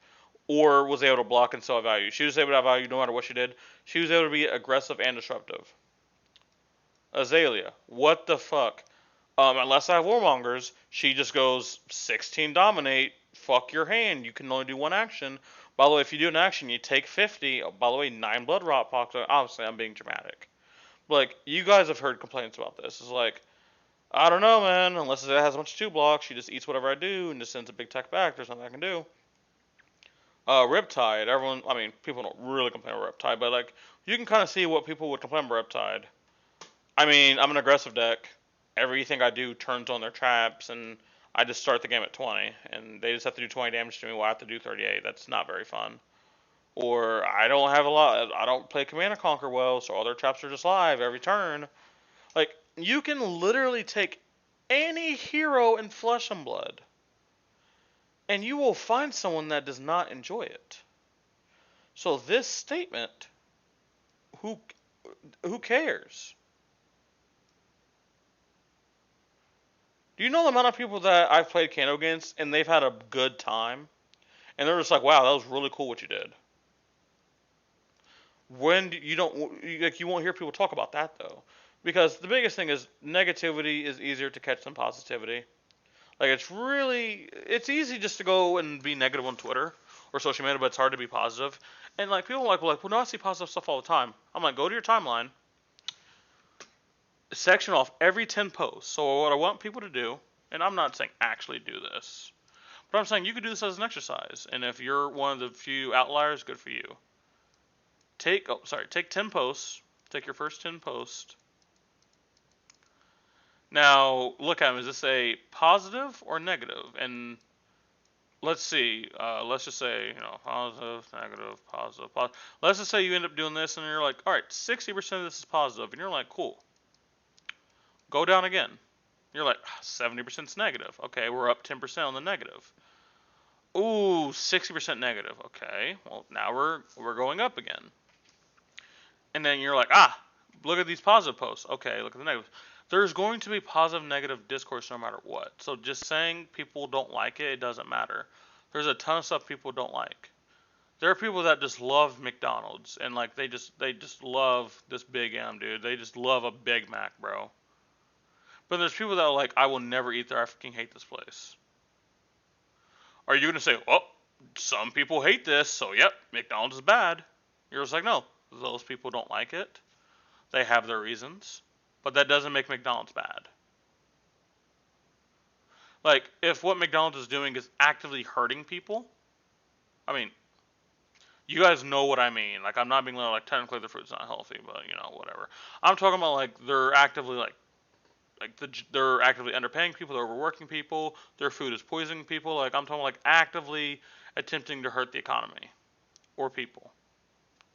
Or was able to block and still have value. She was able to have value no matter what she did. She was able to be aggressive and disruptive. Azalea, what the fuck? Unless I have Warmongers, she just goes 16 dominate, fuck your hand, you can only do one action. By the way, if you do an action, you take 50. By the way, 9 blood rot pox. Obviously, I'm being dramatic. Like, you guys have heard complaints about this. It's like, I don't know, man. Unless it has a bunch of 2 blocks, she just eats whatever I do and just sends a big tech back. There's nothing I can do. Riptide. People don't really complain about Riptide, but like, you can kind of see what people would complain about Riptide. I'm an aggressive deck. Everything I do turns on their traps, and I just start the game at 20, and they just have to do 20 damage to me while I have to do 38. That's not very fun. Or I don't have a lot. I don't play Command and Conquer well, so all their traps are just live every turn. Like, you can literally take any hero in Flesh and Blood, and you will find someone that does not enjoy it. So this statement, who cares? Do you know the amount of people that I've played Kano against and they've had a good time? And they're just like, wow, that was really cool what you did. When you don't, like, you won't hear people talk about that though. Because the biggest thing is negativity is easier to catch than positivity. Like it's easy just to go and be negative on Twitter or social media, but it's hard to be positive. And like people are like, well, no, I see positive stuff all the time. I'm like, go to your timeline, section off every 10 posts. So what I want people to do, and I'm not saying actually do this, but I'm saying you could do this as an exercise. And if you're one of the few outliers, good for you. Take 10 posts. Take your first 10 posts. Now look at them. Is this a positive or negative? And let's see. Let's just say positive, negative, positive, positive. Let's just say you end up doing this, and you're like, all right, 60% of this is positive, and you're like, cool. Go down again. You're like 70% is negative. Okay, we're up 10% on the negative. Ooh, 60% negative. Okay, well now we're going up again. And then you're like, look at these positive posts. Okay, look at the negative. There's going to be positive, negative discourse no matter what. So just saying people don't like it doesn't matter. There's a ton of stuff people don't like. There are people that just love McDonald's and like they just love this Big M, dude. They just love a Big Mac, bro. But there's people that are like, I will never eat there. I fucking hate this place. Are you gonna say, well, some people hate this, so yep, McDonald's is bad? You're just like, no, those people don't like it. They have their reasons, but that doesn't make McDonald's bad. Like, if what McDonald's is doing is actively hurting people, I mean, you guys know what I mean. Like, I'm not being like technically the fruit's not healthy, but whatever. I'm talking about like they're actively they're actively underpaying people, they're overworking people, their food is poisoning people. Like I'm talking like actively attempting to hurt the economy or people.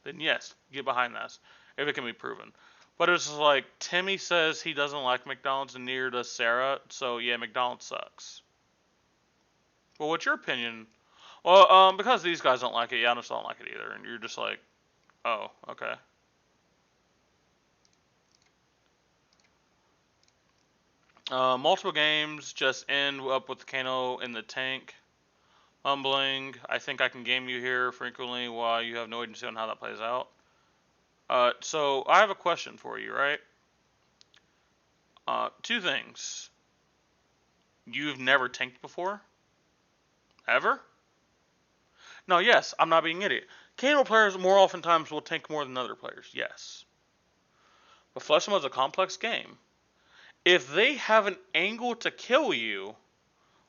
Then yes, get behind this if it can be proven. But it's just like Timmy says he doesn't like McDonald's, and neither does Sarah. So yeah, McDonald's sucks. Well, what's your opinion? Well, because these guys don't like it, yeah, I just don't like it either. And you're just like, oh, okay. Multiple games just end up with Kano in the tank. Humbling. I think I can game you here frequently while you have no agency on how that plays out. So I have a question for you, right? Two things. You've never tanked before? Ever? No, yes, I'm not being an idiot. Kano players more oftentimes will tank more than other players, yes. But Flesh Mode's a complex game. If they have an angle to kill you,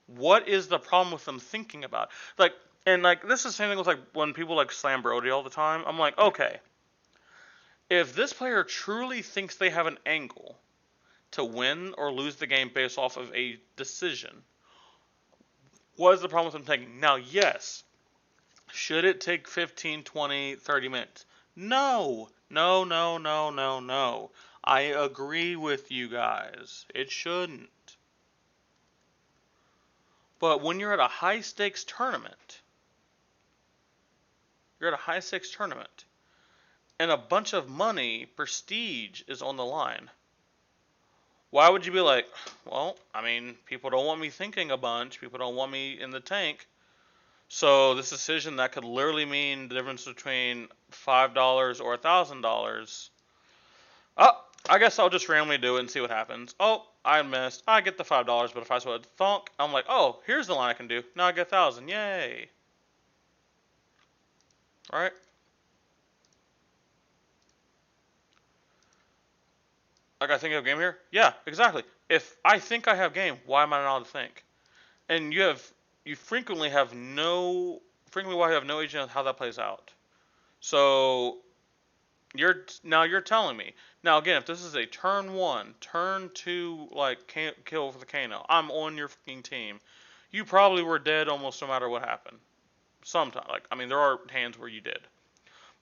what is the problem with them thinking about? Like, and like this is the same thing with like when people like slam Brody all the time. I'm like, okay, if this player truly thinks they have an angle to win or lose the game based off of a decision, what is the problem with them taking? Now, yes, should it take 15, 20, 30 minutes? No. No, no, no, no, no. I agree with you guys. It shouldn't. But when you're at a high stakes tournament, and a bunch of money, prestige is on the line. Why would you be like, well, I mean, people don't want me thinking a bunch, people don't want me in the tank, so this decision that could literally mean the difference between $5 or $1,000. Oh, I guess I'll just randomly do it and see what happens. Oh, I missed. I get the $5, but if I saw a thonk, I'm like, oh, here's the line I can do. Now I get 1,000. Yay. Right? Like I think I have game here? Yeah, exactly. If I think I have game, why am I not allowed to think? And you frequently why you have no agent on how that plays out. So you're telling me. Now again, if this is a turn 1, turn 2 like kill for the Kano, I'm on your fucking team. You probably were dead almost no matter what happened. Sometimes, like I mean, there are hands where you did.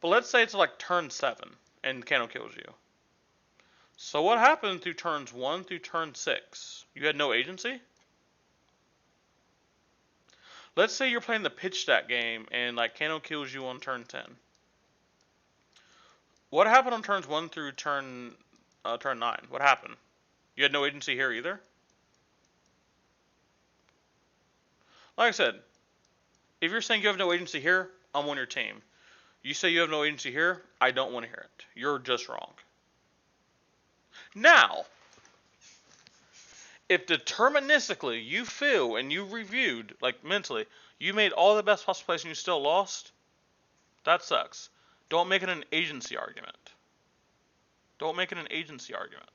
But let's say it's like turn 7 and Kano kills you. So what happened through turns 1 through turn 6? You had no agency? Let's say you're playing the pitch stack game and like Kano kills you on turn 10. What happened on turns 1 through turn 9? What happened? You had no agency here either? Like I said, if you're saying you have no agency here, I'm on your team. You say you have no agency here, I don't want to hear it. You're just wrong. Now, if deterministically you feel and you reviewed, like mentally, you made all the best possible plays and you still lost, that sucks. Don't make it an agency argument. Don't make it an agency argument.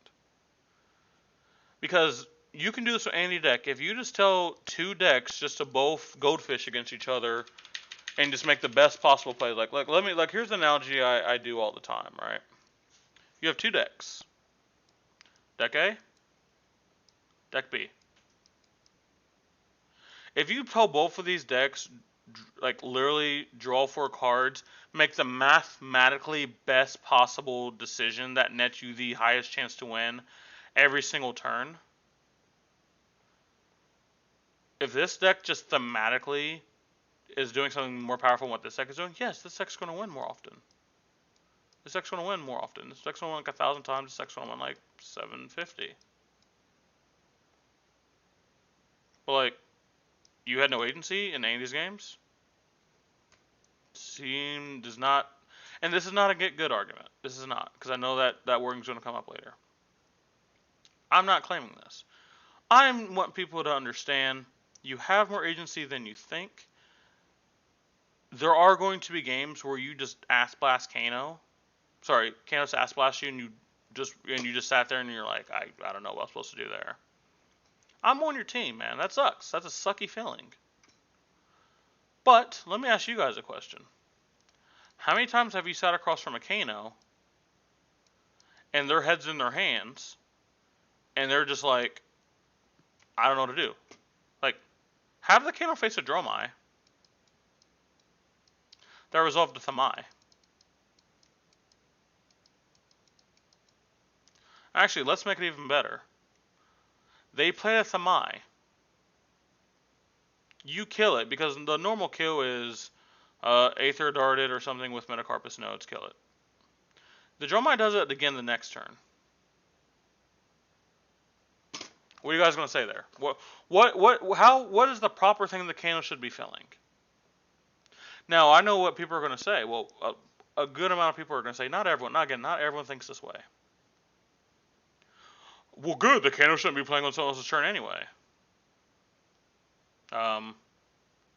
Because you can do this with any deck. If you just tell two decks just to both goldfish against each other and just make the best possible play, here's an analogy I do all the time, right? You have two decks. Deck A, deck B. If you tell both of these decks, like literally draw four cards, make the mathematically best possible decision that nets you the highest chance to win every single turn. If this deck just thematically is doing something more powerful than what this deck is doing, yes, this deck's going to win more often. This deck's going to win more often. This deck's going to win like 1,000 times. This deck's going to win like 750. But like, you had no agency in any of these games. Team does not, and this is not a get good argument. This is not, because I know that wording's going to come up later. I'm not claiming this. I want people to understand you have more agency than you think. There are going to be games where you just ass blast Kano. Sorry, Kano's ass blast you, and you just sat there and you're like, I don't know what I'm supposed to do there. I'm on your team, man. That sucks. That's a sucky feeling. But let me ask you guys a question. How many times have you sat across from a Kano and their head's in their hands and they're just like, I don't know what to do? Like, have the Kano face a Dromai that resolved to Thamai. Actually, let's make it even better. They play a Thamai. You kill it, because the normal kill is Aether Darted or something with Metacarpus nodes, kill it. The Dromai does it again the next turn. What are you guys going to say there? What is the proper thing the Kano should be feeling? Now, I know what people are going to say. Well, a good amount of people are going to say, not everyone thinks this way. Well, good, the Kano shouldn't be playing on someone else's turn anyway.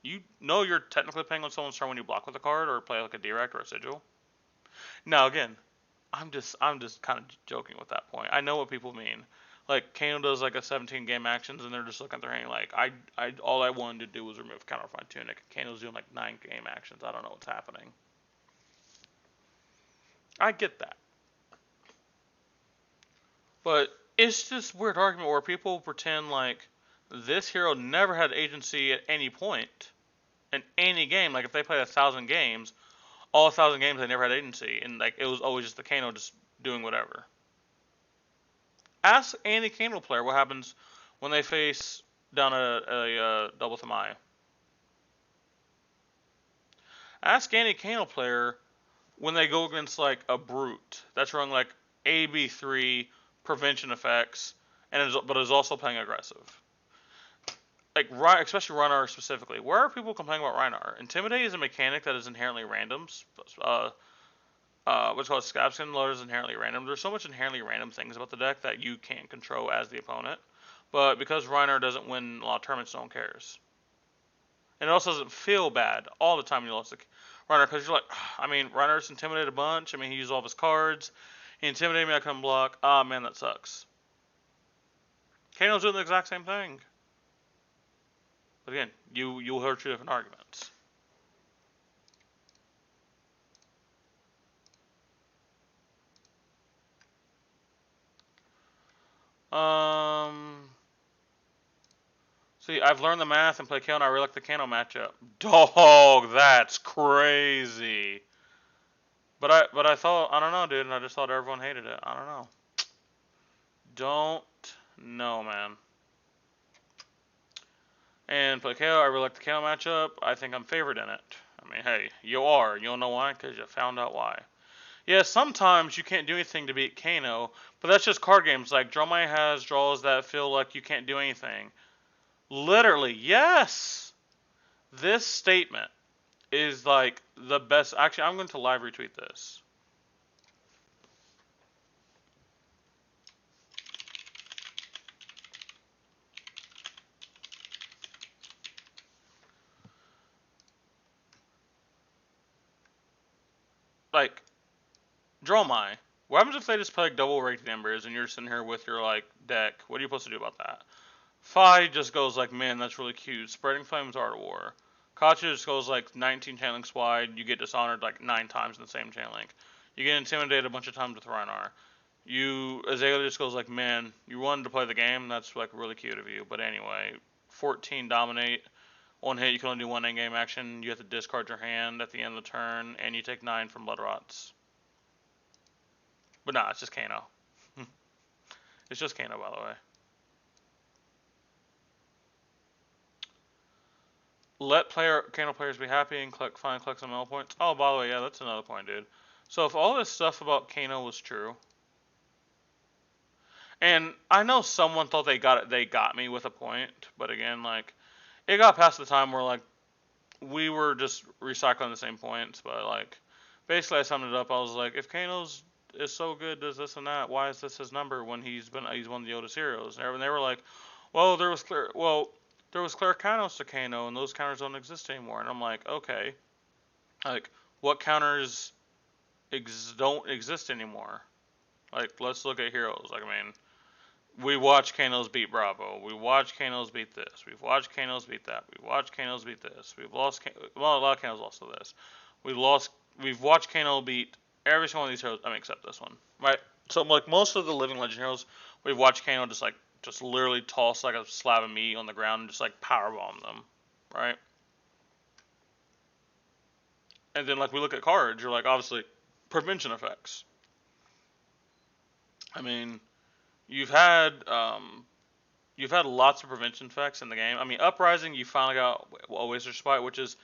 You know you're technically playing on someone's turn when you block with a card or play like a direct or a sigil. Now, again, I'm just kind of joking with that point. I know what people mean. Like, Kano does like a 17 game actions and they're just looking at their hand like, all I wanted to do was remove Counterfine Tunic. Kano's doing like 9 game actions. I don't know what's happening. I get that. But it's this weird argument where people pretend like this hero never had agency at any point in any game. Like, if they played 1,000 games, all 1,000 games they never had agency, and like it was always just the Kano just doing whatever. Ask any Kano player what happens when they face down a double Thamaya. Ask any Kano player when they go against like a brute that's running like AB3 prevention effects, but is also playing aggressive. Like, especially Rhinar specifically. Where are people complaining about Rhinar? Intimidate is a mechanic that is inherently random. What's called Scabskin Loader is inherently random. There's so much inherently random things about the deck that you can't control as the opponent. But because Rhinar doesn't win a lot of tournaments, no one cares. And it also doesn't feel bad all the time when you lost to Rhinar, because you're like, I mean, Rhinar's intimidated a bunch. I mean, he used all of his cards. He intimidated me, I couldn't block. Ah, man, that sucks. Kano's doing the exact same thing. But again, you'll hear two different arguments. See, I've learned the math and play Kano. I really like the Kano matchup. Dog, that's crazy. But I thought, I don't know, dude. I just thought everyone hated it. I don't know. Don't know, man. And play Kano. I really like the Kano matchup. I think I'm favored in it. I mean, hey, you are. You don't know why? Because you found out why. Yeah, sometimes you can't do anything to beat Kano, but that's just card games. Like, Dromai has draws that feel like you can't do anything. Literally, yes! This statement is like the best. Actually, I'm going to live retweet this. like, Dromai. What happens if they just play like double rated embers and you're sitting here with your like deck? What are you supposed to do about that? Fi just goes like, man, that's really cute. Spreading Flames Art of War. Kacha just goes like 19 chain links wide. You get dishonored like 9 times in the same chain link. You get intimidated a bunch of times with Rhinar. Azalea just goes like, man, you wanted to play the game. That's like really cute of you. But anyway, 14 dominate. One hit, you can only do one in-game action. You have to discard your hand at the end of the turn, and you take 9 from Blood Rots. But nah, it's just Kano. It's just Kano, by the way. Let Kano players be happy and collect some ML points. Oh, by the way, yeah, that's another point, dude. So if all this stuff about Kano was true, and I know someone thought they got me with a point, but again, like, it got past the time where like we were just recycling the same points, but like basically I summed it up. I was like, if Kano's is so good, does this and that, why is this his number when he's one of the oldest heroes? And they were like, well, there was clear counters to Kano, and those counters don't exist anymore. And I'm like, okay, like what counters don't exist anymore? Like, let's look at heroes. Like, I mean, we watch Kanos beat Bravo. We watch Kanos beat this. We've watched Kanos beat that. We've watched Kanos beat this. We've lost. Well, a lot of Kanos lost to this. We've watched Kano beat every single one of these heroes. I mean, except this one, right? So like most of the living legend heroes, we've watched Kano just literally toss like a slab of meat on the ground and just like powerbomb them, right? And then like we look at cards, you're like obviously prevention effects. I mean, you've had lots of prevention effects in the game. I mean, Uprising, you finally got a Wizard Spite, which is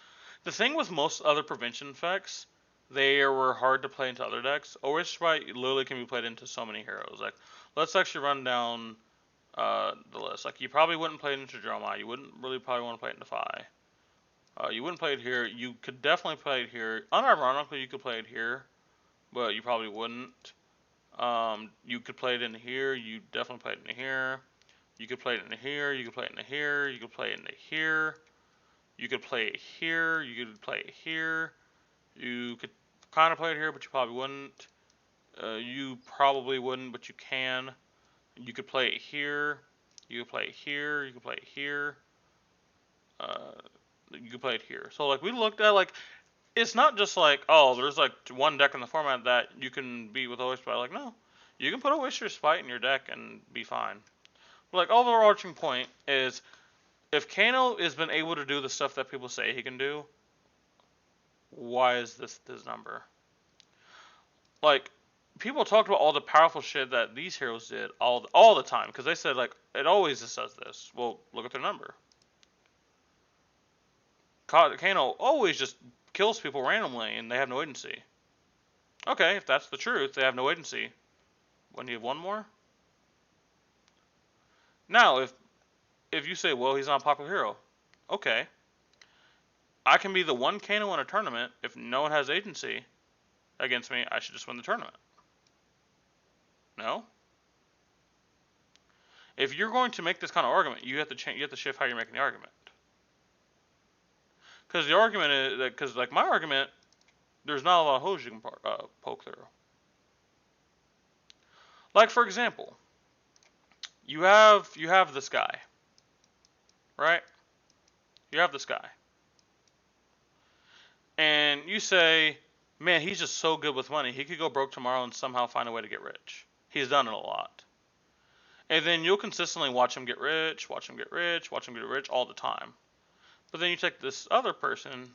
the thing with most other prevention effects. They were hard to play into other decks. Wizard Spite literally can be played into so many heroes. Like, let's actually run down the list. Like, you probably wouldn't play it into Dromai. You wouldn't really probably want to play it into Fi. You wouldn't play it here. You could definitely play it here. Unironically, you could play it here, but you probably wouldn't. You could play it in here. You definitely play it in here. You could play it in here. You could play it in here. You could play it in here. You could play it here. You could play it here. You could kind of play it here, but you probably wouldn't. You probably wouldn't, but you can. You could play it here. You could play it here. You could play it here. You could play it here. So like we looked at like it's not just like oh there's like one deck in the format that you can beat with Oyster Spite. Like no, you can put a Oyster Spite in your deck and be fine. But like overarching point is if Kano has been able to do the stuff that people say he can do, why is this number? Like people talked about all the powerful shit that these heroes did all the time because they said like it always just does this. Well, look at their number. Kano always just kills people randomly and they have no agency. Okay, if that's the truth, they have no agency. Wouldn't you have one more? Now, if you say, well, he's not a popular hero, okay. I can be the one Kano in a tournament. If no one has agency against me, I should just win the tournament. No? If you're going to make this kind of argument, you have to change. You have to shift how you're making the argument. Because the argument is that, because like my argument, there's not a lot of holes you can poke through. Like for example, you have this guy, right? You have this guy, and you say, man, he's just so good with money. He could go broke tomorrow and somehow find a way to get rich. He's done it a lot. And then you'll consistently watch him get rich, watch him get rich, watch him get rich all the time. But then you take this other person,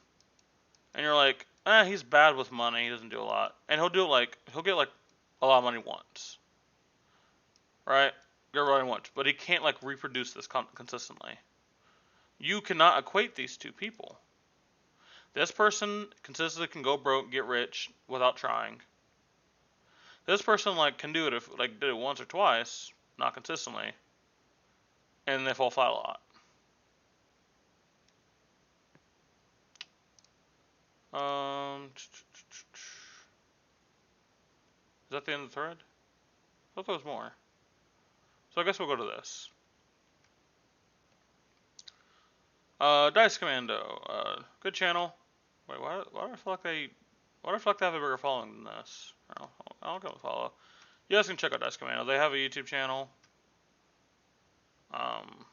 and you're like, he's bad with money. He doesn't do a lot, and he'll get like a lot of money once, right? Get running once, but he can't like reproduce this consistently. You cannot equate these two people. This person consistently can go broke, get rich without trying. This person like can do it if like did it once or twice, not consistently, and they fall flat a lot. Is that the end of the thread? I thought there was more. So I guess we'll go to this. Dice Commando. Good channel. Wait, why do I feel like they What if like they have a bigger following than this? I'll come follow. You guys can check out Dice Commando. They have a YouTube channel. Um,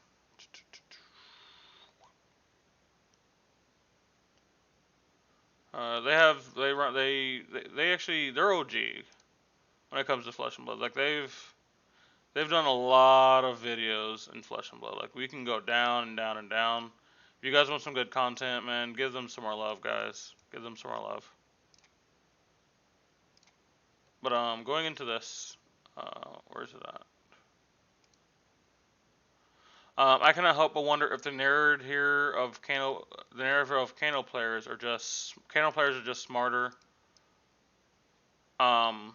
they actually they're OG when it comes to Flesh and Blood. Like they've done a lot of videos in Flesh and Blood. Like we can go down and down and down. If you guys want some good content, man, give them some more love, guys. Give them some more love. But going into this, where is it at? I cannot help but wonder if the narrative here of Kano, the narrative of Kano players are just smarter. Um,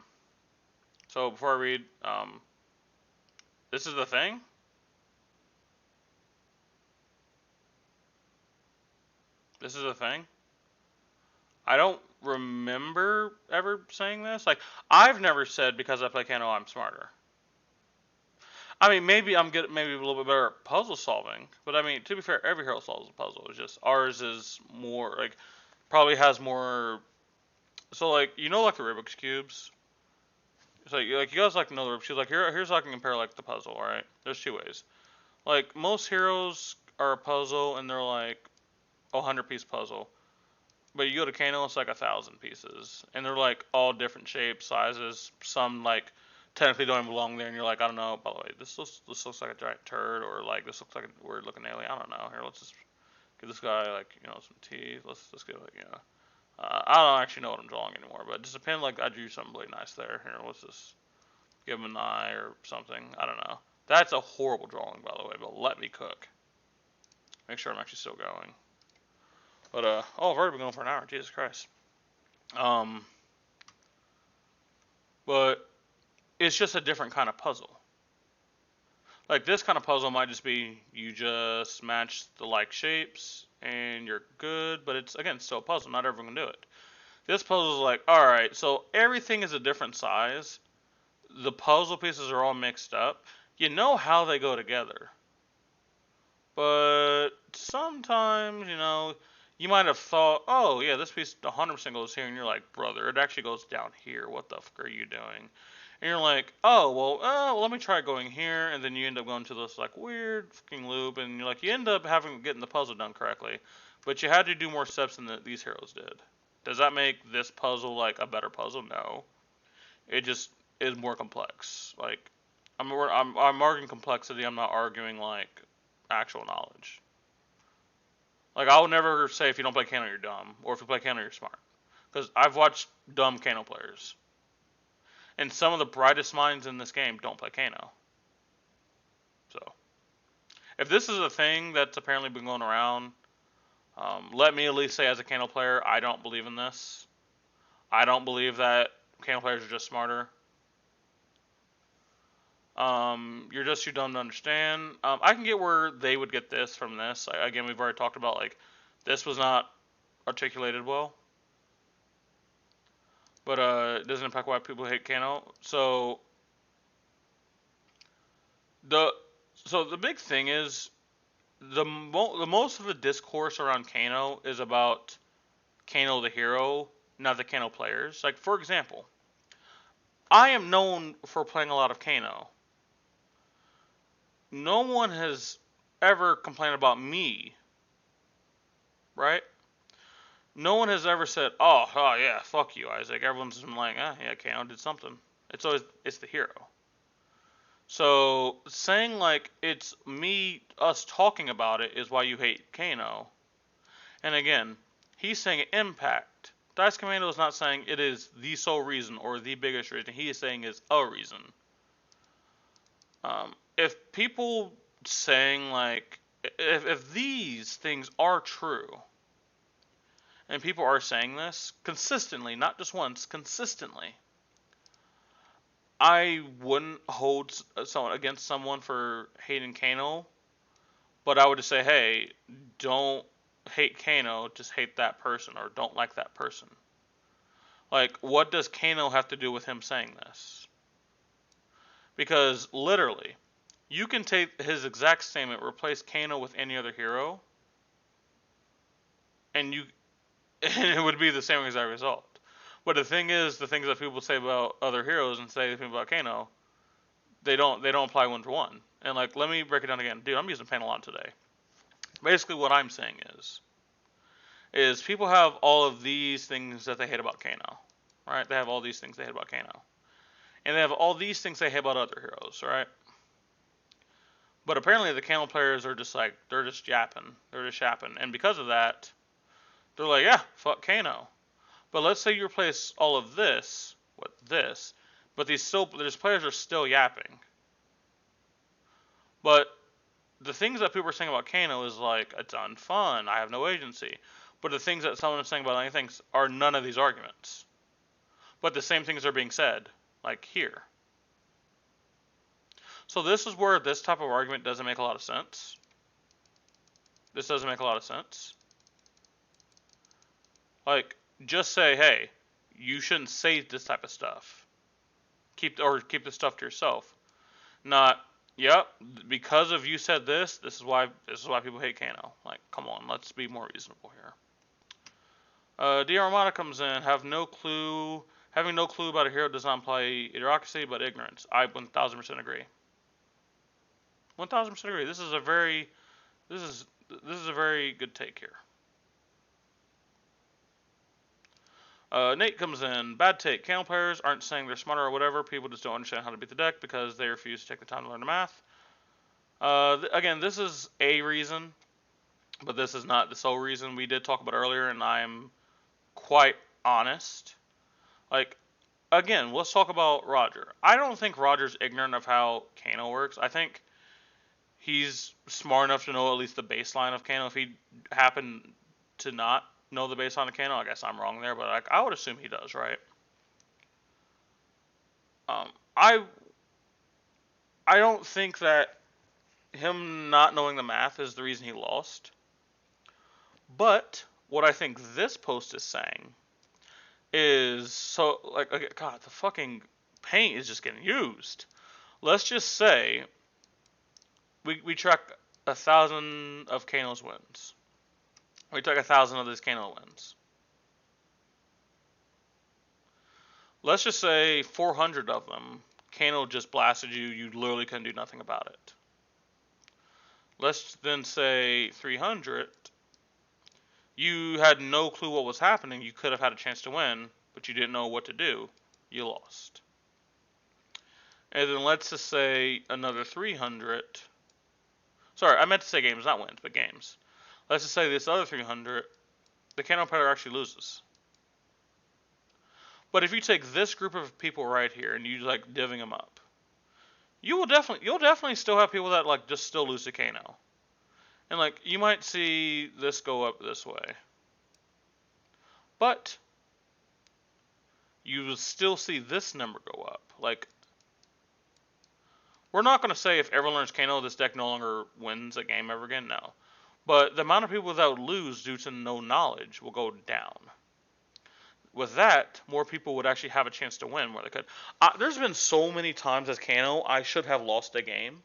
so before I read, this is the thing. This is the thing. I don't remember ever saying this. Like I've never said because I play Kano I'm smarter. I mean, maybe I'm good, maybe a little bit better at puzzle solving, but I mean, to be fair, every hero solves a puzzle. It's just ours is more like probably has more. So like like the Rubik's cubes. So like you guys like to know the Rubik's cubes. Like here's how I can compare like the puzzle. All right, there's two ways. Like most heroes are a puzzle and they're like a 100-piece puzzle, but you go to Kano, it's like 1,000 pieces, and they're like all different shapes, sizes. Some like technically don't even belong there, and you're like, I don't know. By the way, this looks like a giant turd, or like this looks like a weird looking alien. I don't know. Here, let's just give this guy like some teeth. Let's give it I don't actually know what I'm drawing anymore, but just depend like I drew something really nice there. Here, let's just give him an eye or something. I don't know. That's a horrible drawing, by the way, but let me cook. Make sure I'm actually still going. But I've already been going for an hour. Jesus Christ. Um, but it's just a different kind of puzzle. Like this kind of puzzle might just be you just match the like shapes and you're good, but it's again still a puzzle. Not everyone can do it. This puzzle is like, all right, so everything is a different size. The puzzle pieces are all mixed up. You know how they go together. But sometimes, you might have thought, oh, yeah, this piece 100% goes here. And you're like, brother, it actually goes down here. What the fuck are you doing? And you're like, oh, well, let me try going here. And then you end up going to this, like, weird fucking loop. And you're like, you end up getting the puzzle done correctly. But you had to do more steps than these heroes did. Does that make this puzzle, like, a better puzzle? No. It just is more complex. Like, I'm arguing complexity. I'm not arguing, like, actual knowledge. Like, I would never say if you don't play Kano, you're dumb. Or if you play Kano, you're smart. Because I've watched dumb Kano players. And some of the brightest minds in this game don't play Kano. So, if this is a thing that's apparently been going around, let me at least say as a Kano player, I don't believe in this. I don't believe that Kano players are just smarter. You're just too dumb to understand. I can get where they would get this from this. Again, we've already talked about, like, this was not articulated well. But it doesn't impact why people hate Kano. So the big thing is the most of the discourse around Kano is about Kano the hero, not the Kano players. Like, for example, I am known for playing a lot of Kano. No one has ever complained about me, right? No one has ever said, oh yeah, fuck you, Isaac. Everyone's been like, yeah, Kano did something. It's the hero. So saying like it's us talking about it is why you hate Kano. And again, he's saying impact. Dice Commando is not saying it is the sole reason or the biggest reason. He is saying it's a reason. If people saying like if these things are true, and people are saying this consistently, not just once, consistently, I wouldn't hold someone against someone for hating Kano, but I would just say, hey, don't hate Kano, just hate that person or don't like that person. Like, what does Kano have to do with him saying this? Because literally, you can take his exact statement, replace Kano with any other hero, and it would be the same exact result. But the thing is, the things that people say about other heroes and say the thing about Kano, they don't apply 1-for-1. And like, let me break it down again, dude. I'm using pain a lot today. Basically, what I'm saying is people have all of these things that they hate about Kano, right? They have all these things they hate about Kano, and they have all these things they hate about other heroes, right? But apparently, the Kano players are just like they're just yapping, and because of that, they're like, yeah, fuck Kano. But let's say you replace all of this with this, but these players are still yapping. But the things that people are saying about Kano is like it's unfun, I have no agency. But the things that someone is saying about anything are none of these arguments. But the same things are being said, like here. So this is where this type of argument doesn't make a lot of sense. This doesn't make a lot of sense. Like, just say, hey, you shouldn't say this type of stuff. Keep this stuff to yourself. Not, yep, because of you said this is why people hate Kano. Like, come on, let's be more reasonable here. D Armada comes in, having no clue about a hero does not imply idiocracy, but ignorance. I 1000% agree. 1000% agree. This is a very good take here. Nate comes in. Bad take. Kano players aren't saying they're smarter or whatever. People just don't understand how to beat the deck because they refuse to take the time to learn the math. Again, this is a reason, but this is not the sole reason. We did talk about earlier, and I'm quite honest. Like, again, let's talk about Roger. I don't think Roger's ignorant of how Kano works. I think he's smart enough to know at least the baseline of Kano. If he happened to not know the baseline of Kano, I guess I'm wrong there, but I would assume he does, right? I don't think that him not knowing the math is the reason he lost. But what I think this post is saying is so like, okay, God, the fucking paint is just getting used. Let's just say we track 1,000 of Kano's wins. We took 1,000 of these Kano wins. Let's just say 400 of them, Kano just blasted you. You literally couldn't do nothing about it. Let's then say 300, you had no clue what was happening. You could have had a chance to win, but you didn't know what to do. You lost. And then let's just say another 300. Sorry, I meant to say games, not wins, but games. Let's just say this other 300, the Kano player actually loses. But if you take this group of people right here and you like divvying them up, you'll definitely still have people that like just still lose to Kano. And like you might see this go up this way. But you will still see this number go up. Like, we're not going to say if everyone learns Kano, this deck no longer wins a game ever again. No. But the amount of people that would lose due to no knowledge will go down. With that, more people would actually have a chance to win where they could. There's been so many times as Kano, I should have lost a game,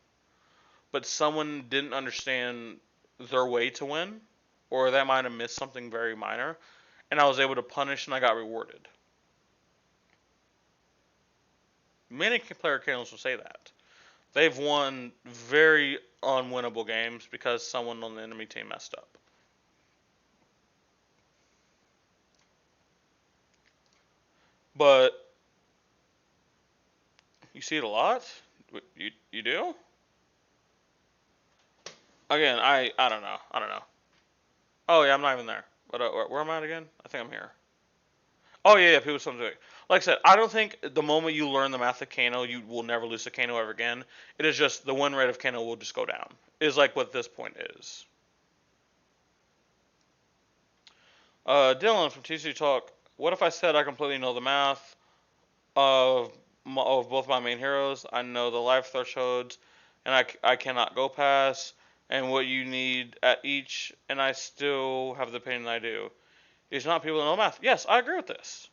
but someone didn't understand their way to win, or they might have missed something very minor, and I was able to punish and I got rewarded. Many player Kanos will say that. They've won very unwinnable games because someone on the enemy team messed up. But you see it a lot? You do? Again, I don't know. I don't know. Oh yeah, I'm not even there. But where am I at again? I think I'm here. Oh yeah, people something. Like I said, I don't think the moment you learn the math of Kano, you will never lose to Kano ever again. It is just the win rate of Kano will just go down. Is like what this point is. Dylan from TC Talk. What if I said I completely know the math of both my main heroes? I know the life thresholds, and I cannot go past, and what you need at each, and I still have the opinion I do. It's not people that know math. Yes, I agree with this.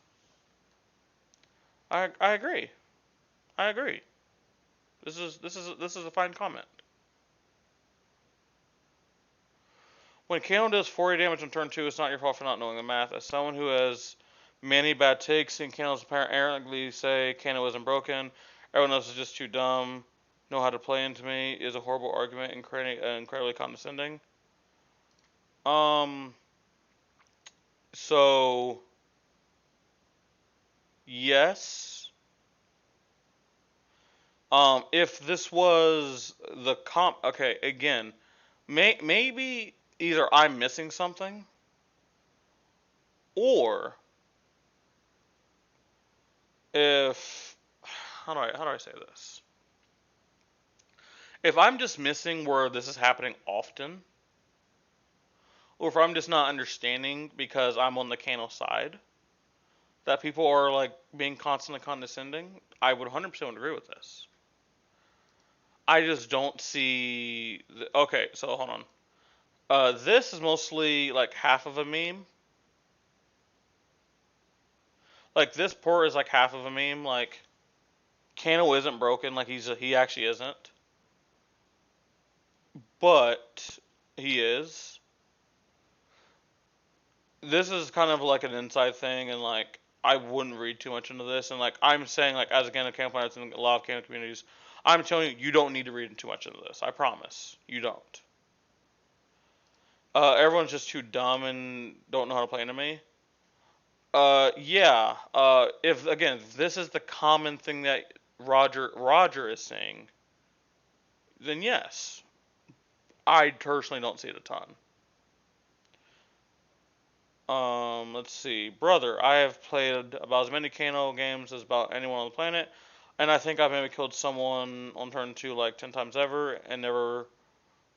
I agree. I agree. This is a fine comment. When Kano does 40 damage on turn 2, it's not your fault for not knowing the math. As someone who has Many bad takes, and Kano's apparent arrogantly say Kano isn't broken. Everyone else is just too dumb. Know how to play into me is a horrible argument and incredibly condescending. Um. So yes. If this was the okay, again, maybe either I'm missing something, or if how do I say this? If I'm just missing where this is happening often, or if I'm just not understanding because I'm on the Kano side that people are like being constantly condescending, I would 100% agree with this. I just don't see. Okay, so hold on. This is mostly like half of a meme. Like this port is like half of a meme. Like Kano isn't broken. Like he actually isn't, but he is. This is kind of like an inside thing, and like I wouldn't read too much into this. And like I'm saying, like as a Kano campfire in a lot of Kano communities, I'm telling you, you don't need to read too much into this. I promise, you don't. Everyone's just too dumb and don't know how to play enemy. Yeah. If again, this is the common thing that Roger is saying, then yes. I personally don't see it a ton. Let's see, brother. I have played about as many Kano games as about anyone on the planet, and I think I've maybe killed someone on turn two like 10 times ever, and never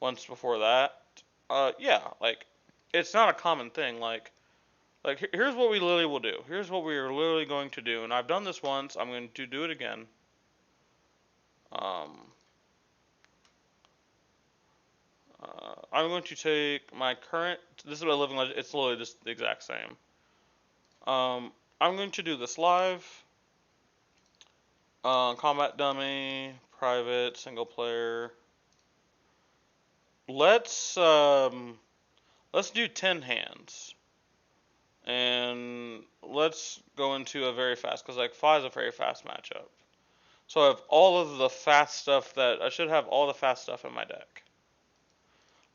once before that. Yeah, like it's not a common thing. Like here's what we literally will do. Here's what we are literally going to do, and I've done this once. I'm going to do it again. Um, I'm going to take my current. This is my living legend. It's literally just the exact same. I'm going to do this live. Combat dummy, private, single player. Let's let's do 10 hands, and let's go into a very fast because like 5 is a very fast matchup. So I have all of the fast stuff that I should have all the fast stuff in my deck.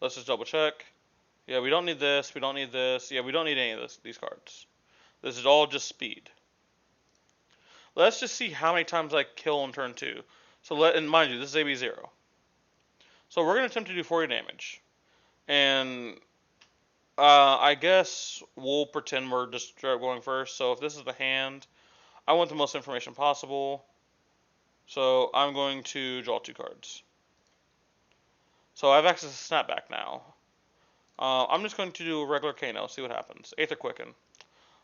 Let's just double check. Yeah, we don't need this. We don't need this. Yeah, we don't need any of these cards. This is all just speed. Let's just see how many times I kill on turn 2. So and mind you, this is AB0. So we're gonna attempt to do 40 damage, and I guess we'll pretend we're just going first. So if this is the hand, I want the most information possible. So I'm going to draw 2 cards. So I have access to Snapback now. I'm just going to do a regular Kano, see what happens. Aether Quicken.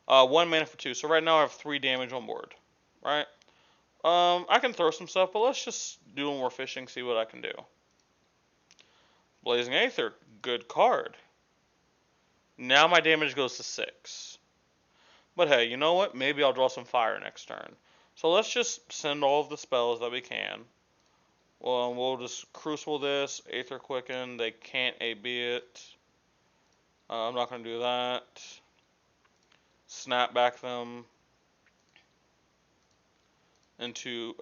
1 mana for 2. So right now I have 3 damage on board. Right? I can throw some stuff, but let's just do a little more fishing, see what I can do. Blazing Aether. Good card. Now my damage goes to 6. But hey, you know what? Maybe I'll draw some fire next turn. So let's just send all of the spells that we can. Well, we'll just Crucible this, Aether Quicken. They can't AB it. I'm not going to do that. Snap back them into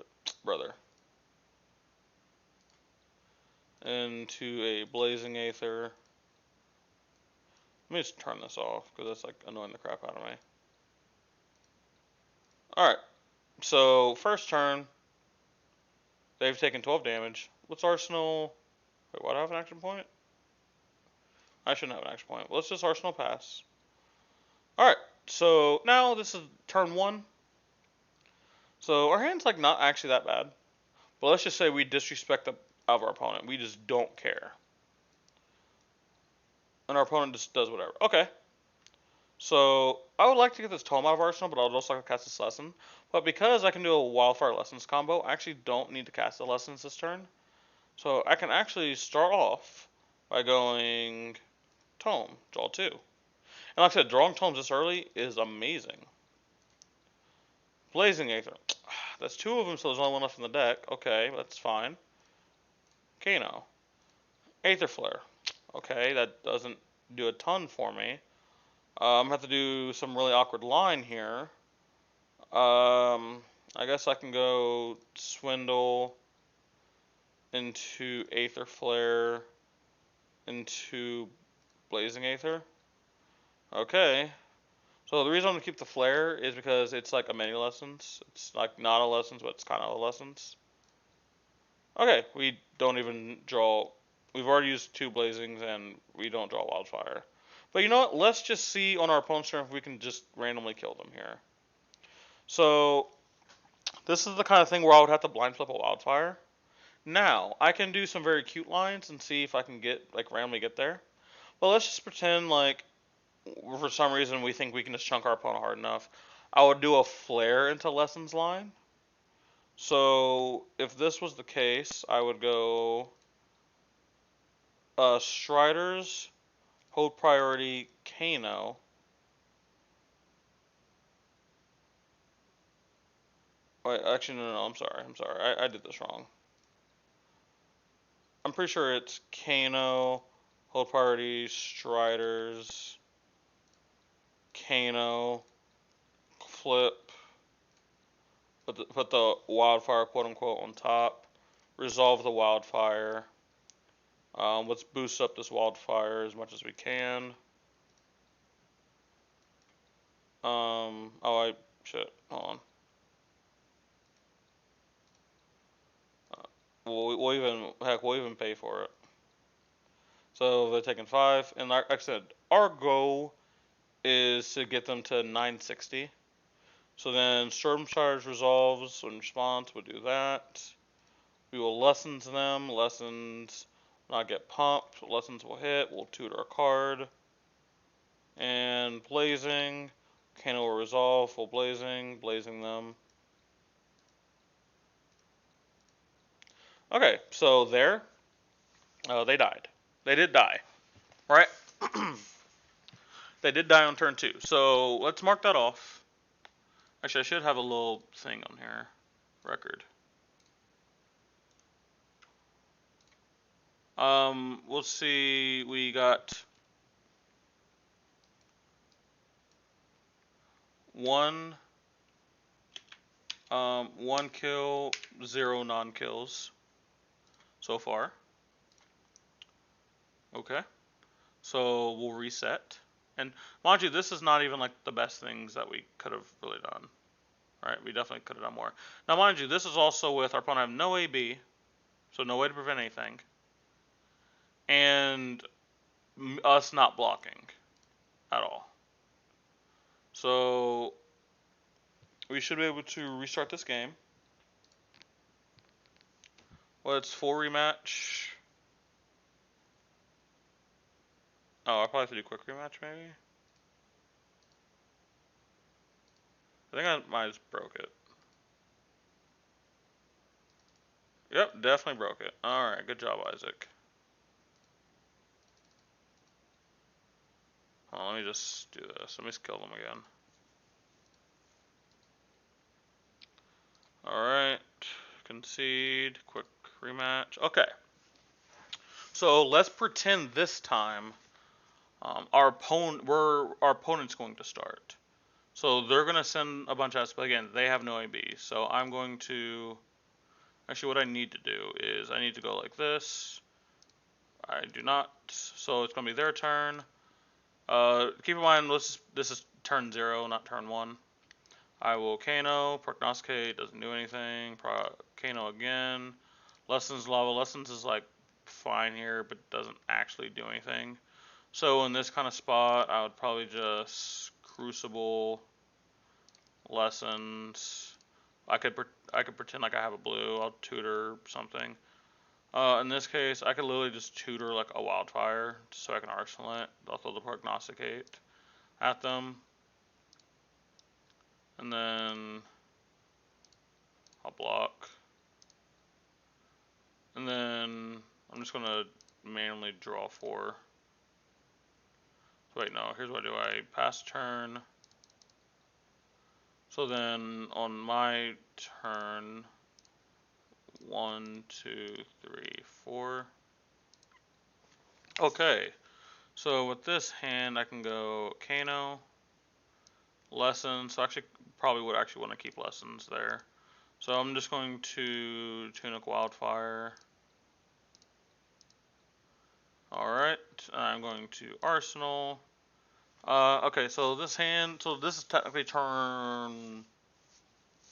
brother into a Blazing Aether. Let me just turn this off because that's like annoying the crap out of me. Alright, so first turn, they've taken 12 damage. What's Arsenal? Wait, what? I have an action point? I shouldn't have an action point. Let's just Arsenal pass. Alright, so now this is turn 1. So our hand's like not actually that bad. But let's just say we disrespect of our opponent. We just don't care. And our opponent just does whatever. Okay. So I would like to get this Tome out of Arsenal, but I'd also like to cast this Lesson. But because I can do a Wildfire Lessons combo, I actually don't need to cast the Lessons this turn. So I can actually start off by going Tome, draw 2. And like I said, drawing Tomes this early is amazing. Blazing Aether. That's 2 of them, so there's only 1 left in the deck. Okay, that's fine. Kano. Aether Flare. Okay, that doesn't do a ton for me. I'm going to have to do some really awkward line here. I guess I can go Swindle into Aether Flare into Blazing Aether. Okay. So the reason I'm gonna keep the Flare is because it's like a mini lessons. It's like not a lessons, but it's kind of a lessons. Okay, we don't even draw. We've already used 2 Blazings and we don't draw Wildfire. But you know what? Let's just see on our opponent's turn if we can just randomly kill them here. So this is the kind of thing where I would have to blind flip a Wildfire. Now, I can do some very cute lines and see if I can get, like, randomly get there. But let's just pretend, like, for some reason we think we can just chunk our opponent hard enough. I would do a flare into lessons line. So, if this was the case, I would go Striders, hold priority, Kano. Wait, actually, no, I'm sorry. I did this wrong. I'm pretty sure it's Kano, hold priority, Striders, Kano, flip, put the wildfire quote unquote on top, resolve the wildfire. Let's boost up this wildfire as much as we can. Shit, hold on. We'll even pay for it. So they're taking 5, and like I said, our goal is to get them to 960. So then Storm Charge resolves in response. We'll do that. We will lessons them. Lessons not get pumped. Lessons will hit. We'll tutor a card. And blazing. Kano will resolve. Full blazing. Blazing them. Okay, so there. They died. They did die. Right? They did die on turn 2. So let's mark that off. Actually, I should have a little thing on here. Record. We'll see. We got 1 kill, 0 non-kills so far. Okay. So we'll reset. And mind you, this is not even like the best things that we could have really done. Right? We definitely could have done more. Now mind you, this is also with our opponent have no AB, so no way to prevent anything. And us not blocking at all. So we should be able to restart this game. Well, it's full rematch. Oh, I'll probably have to do quick rematch maybe. I think I might have broke it. Yep, definitely broke it. Alright, good job, Isaac. Hold on, let me just do this. Let me just kill them again. Alright, concede, quick rematch. Okay. So let's pretend this time our opponent's going to start. So they're going to send a bunch of us, but again, they have no AB. So I'm going to... Actually, what I need to do is I need to go like this. I do not. So it's going to be their turn. Keep in mind, this is turn 0, not turn 1. I will Kano, Prognosticate, doesn't do anything. Kano again. Lessons Lava. Lessons is like fine here, but doesn't actually do anything. So in this kind of spot, I would probably just Crucible, Lessons. I could pretend like I have a blue. I'll tutor something. In this case, I could literally just tutor like a wildfire so I can arsenal it. I'll throw the prognosticate at them. And then I'll block. And then I'm just gonna manually draw 4. So wait, no, here's what I do. I pass turn. So then on my turn, 1, 2, 3, 4. Okay, so with this hand, I can go Kano, lessons. So actually, probably would actually want to keep lessons there. So I'm just going to Tunic Wildfire. Alright, I'm going to Arsenal. Okay, so this is technically turn.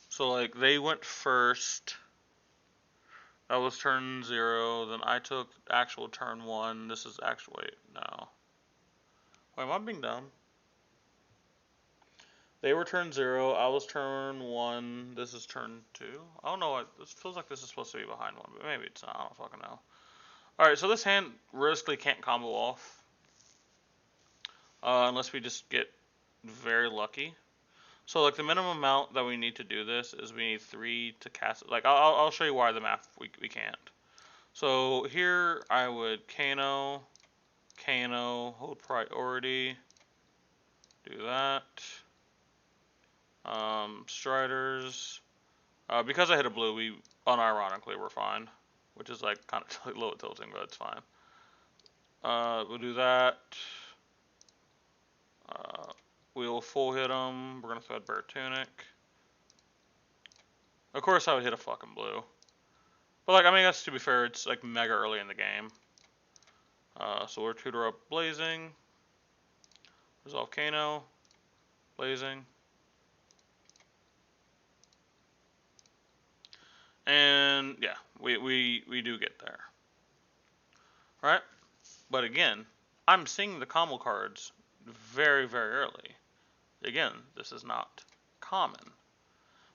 So like they went first. That was turn 0. Then I took actual turn 1. This is actual. Wait, no. Wait, am I being dumb? They were turn 0. I was turn 1. This is turn 2. I don't know. This feels like this is supposed to be behind 1, but maybe it's not. I don't fucking know. Alright, so this hand realistically can't combo off. Unless we just get very lucky. So like the minimum amount that we need to do this is we need 3 to cast it. Like I'll show you why the math we can't. So here I would Kano, hold priority, do that. Striders. Because I hit a blue, we unironically we're fine, which is like kind of a little tilting, but it's fine. We'll do that. We'll full hit them. We're gonna Threadbare Tunic. Of course, I would hit a fucking blue. But like, I mean, that's to be fair. It's like mega early in the game. So we're tutor up Blazing. Resolve Kano. Blazing. And yeah, we do get there. Right? But again, I'm seeing the combo cards very, very early. Again, this is not common.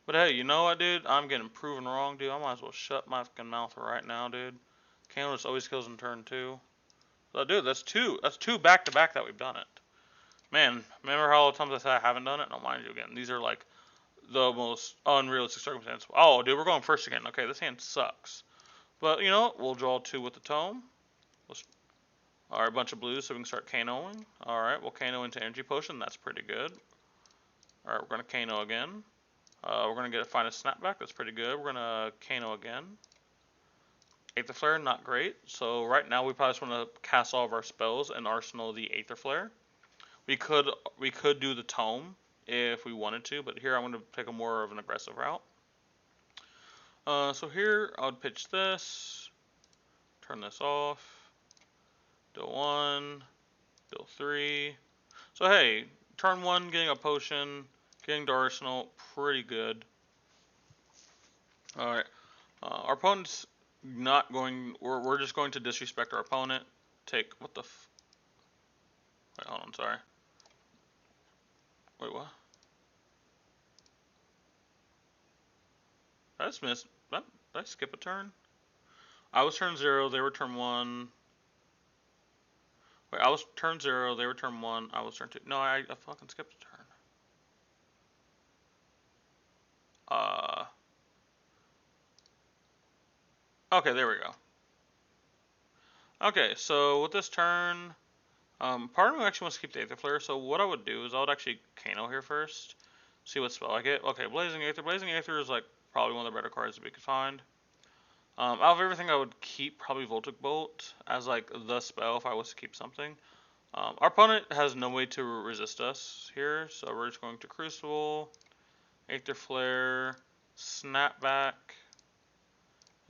But hey, you know what, dude? I'm getting proven wrong, dude. I might as well shut my fucking mouth right now, dude. Kano just always kills in turn 2. So, dude, that's two. That's 2 back to back that we've done it. Man, remember how all the times I said I haven't done it? No, mind you, again, these are like the most unrealistic circumstances. Oh, dude, we're going first again. Okay, this hand sucks. But, you know what? We'll draw 2 with the tome. Alright, a bunch of blues so we can start Kanoing. Alright, we'll Kano into Energy Potion. That's pretty good. Alright, we're going to Kano again. We're going to find a Snapback. That's pretty good. We're going to Kano again. Aether Flare, not great. So right now we probably just want to cast all of our spells and arsenal the Aether Flare. We could do the Tome if we wanted to, but here I'm going to take a more of an aggressive route. So here I would pitch this, turn this off, deal 1, deal 3. So hey, turn 1 getting a potion, getting to arsenal, pretty good. Alright, our opponent's not going, we're just going to disrespect our opponent. Take, what the wait, hold on, sorry. Wait, what? I just missed, did I skip a turn? I was turn 0, they were turn 1. Wait, I was turn 0, they were turn 1, I was turn 2. No, I fucking skipped a turn. Okay, there we go. Okay, so with this turn, part of me actually wants to keep the Aether Flare, so what I would do is I would actually Kano here first, see what spell I get. Okay, Blazing Aether. Blazing Aether is like probably one of the better cards that we could find. Out of everything, I would keep probably Voltic Bolt as like the spell if I was to keep something. Our opponent has no way to resist us here, so we're just going to Crucible, Aether Flare, Snapback,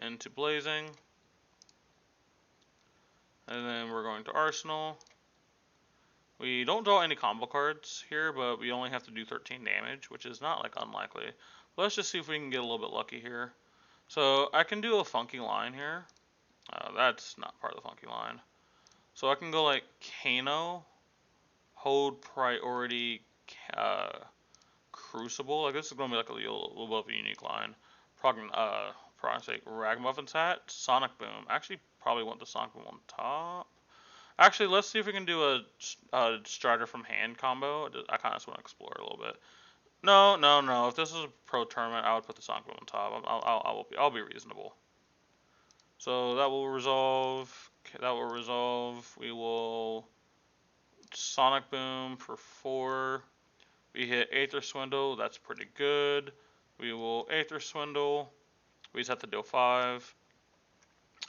into Blazing, and then we're going to Arsenal. We don't draw any combo cards here, but we only have to do 13 damage, which is not like unlikely. But let's just see if we can get a little bit lucky here. So I can do a funky line here. That's not part of the funky line. So I can go like Kano, hold priority, Crucible. Like this is gonna be like a little bit of a unique line. Probably Ragamuffin Hat, Sonic Boom. Actually, probably want the Sonic Boom on top. Actually, let's see if we can do a Strider from hand combo. I kind of just want to explore it a little bit. No. If this is a pro tournament, I would put the Sonic Boom on top. I'll be reasonable. So that will resolve. That will resolve. We will Sonic Boom for 4. We hit Aether Swindle. That's pretty good. We will Aether Swindle. We just have to deal 5.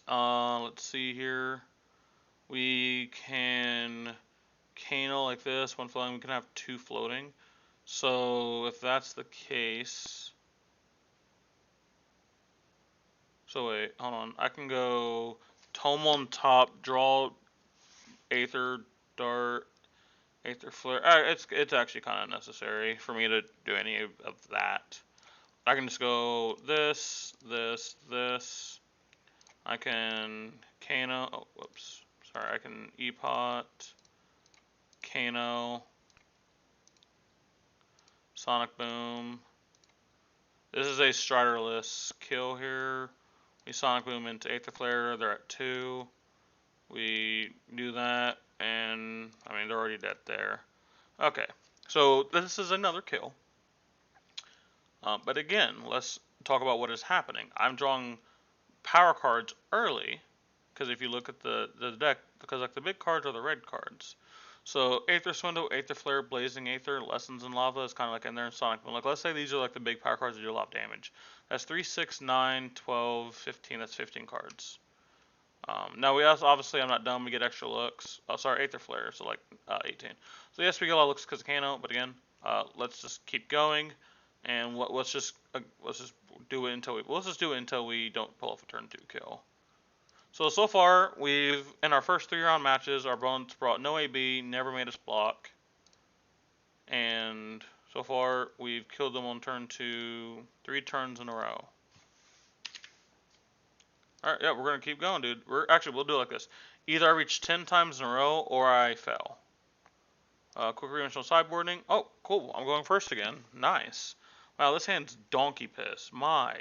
Let's see here. We can Kano like this. 1 floating. We can have 2 floating. So if that's the case, so wait, hold on. I can go Tome on top, draw Aether Dart, Aether Flare. It's actually kind of necessary for me to do any of that. I can just go this, this, this. I can Kano. Oh, whoops. Sorry. I can Epot, Kano, Sonic Boom. This is a Striderless kill here. We Sonic Boom into Aether Flare. They're at 2. We do that, and I mean they're already dead there. Okay, so this is another kill. But again, let's talk about what is happening. I'm drawing power cards early, because if you look at the deck, because like the big cards are the red cards. So Aether Swindle, Aether Flare, Blazing Aether, Lessons in Lava is kind of like in there in Sonic Boom. Like let's say these are like the big power cards that do a lot of damage. That's 3, 6, 9, 12, 15. That's 15 cards. Now we also, obviously I'm not done. We get extra looks. Oh, sorry, Aether Flare, so like 18. So yes, we get a lot of looks because of Kano, but again, let's just keep going, and let's just do it until we don't pull off a turn 2 kill. So far we've in our first 3-round matches, our opponents brought no AB, never made us block, and so far we've killed them on turn 2 3 turns in a row. Alright, yeah, we're going to keep going, dude. We'll do it like this. Either I reach 10 times in a row, or I fail. Quick three-dimensional sideboarding. Oh, cool. I'm going first again. Nice. Wow, this hand's donkey piss. My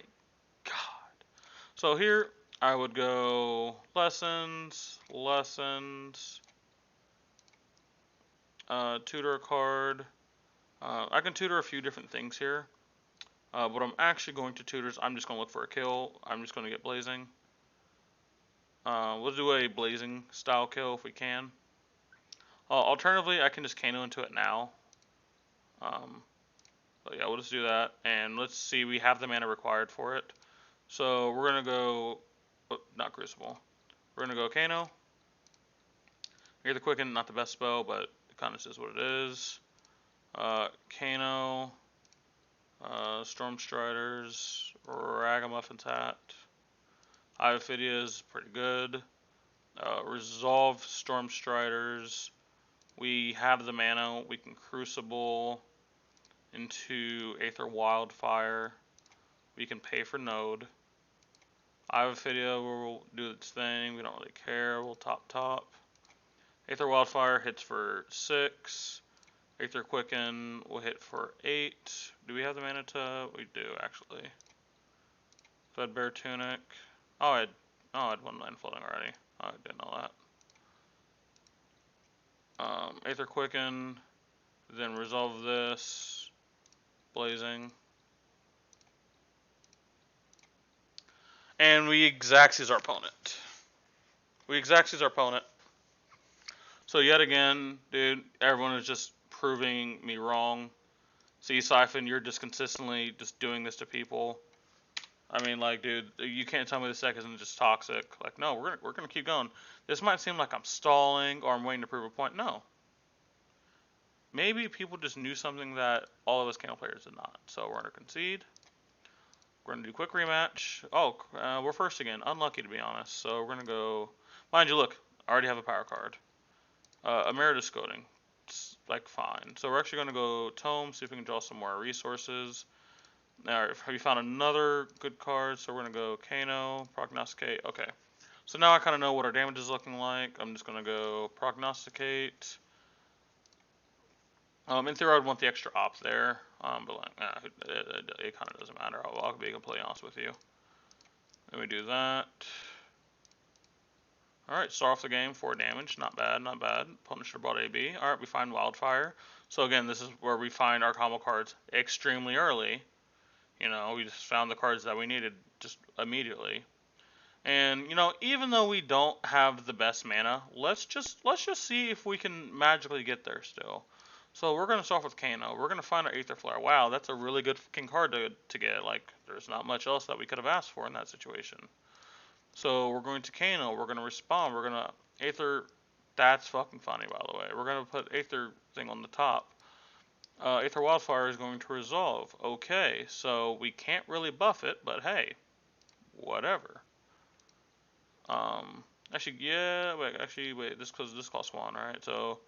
God. So here, I would go lessons, tutor a card. I can tutor a few different things here. What I'm actually going to tutor is I'm just going to look for a kill. I'm just going to get blazing. We'll do a blazing style kill if we can. Alternatively, I can just Kano into it now. But yeah, we'll just do that. And let's see, we have the mana required for it. So we're going to go, not Crucible. We're going to go Kano. Here the Quicken, not the best spell, but it kind of says what it is. Kano, Storm Striders, Ragamuffin Hat. Iophidea is pretty good. Resolve Storm Striders. We have the mana. We can Crucible into Aether Wildfire. We can pay for Node. Iophidea will do its thing. We don't really care. We'll top. Aether Wildfire hits for 6. Aether Quicken will hit for 8. Do we have the mana to? We do, actually. Threadbare Tunic. Oh, I had 1 land floating already. Oh, I didn't know that. Aether Quicken. Then resolve this. Blazing. And we Xaxes our opponent. So yet again, dude, everyone is just proving me wrong. See, Siphon, you're just consistently just doing this to people. I mean, like, dude, you can't tell me this deck isn't just toxic. Like, no, we're gonna keep going. This might seem like I'm stalling or I'm waiting to prove a point. No. Maybe people just knew something that all of us Kano players did not. So we're gonna concede. We're gonna do quick rematch. Oh, we're first again. Unlucky, to be honest. So we're gonna go. Mind you, look, I already have a power card. Emeritus Coding. It's like fine. So we're actually gonna go Tome, see if we can draw some more resources. Now, have you found another good card? So we're gonna go Kano, Prognosticate. Okay. So now I kind of know what our damage is looking like. I'm just gonna go Prognosticate. In theory, I'd want the extra op there, but like, it kind of doesn't matter. I'll be completely honest with you. Let me do that. Alright, start off the game, 4 damage. Not bad. Punisher brought AB. Alright, we find Wildfire. So again, this is where we find our combo cards extremely early. You know, we just found the cards that we needed just immediately. And, you know, even though we don't have the best mana, let's just see if we can magically get there still. So we're going to start off with Kano. We're going to find our Aether Flare. Wow, that's a really good fucking card to get. Like, there's not much else that we could have asked for in that situation. So we're going to Kano. We're going to respond. We're going to Aether. That's fucking funny, by the way. We're going to put Aether thing on the top. Aether Wildfire is going to resolve. Okay, so we can't really buff it, but hey, whatever. Actually, yeah, wait, this costs 1, right? So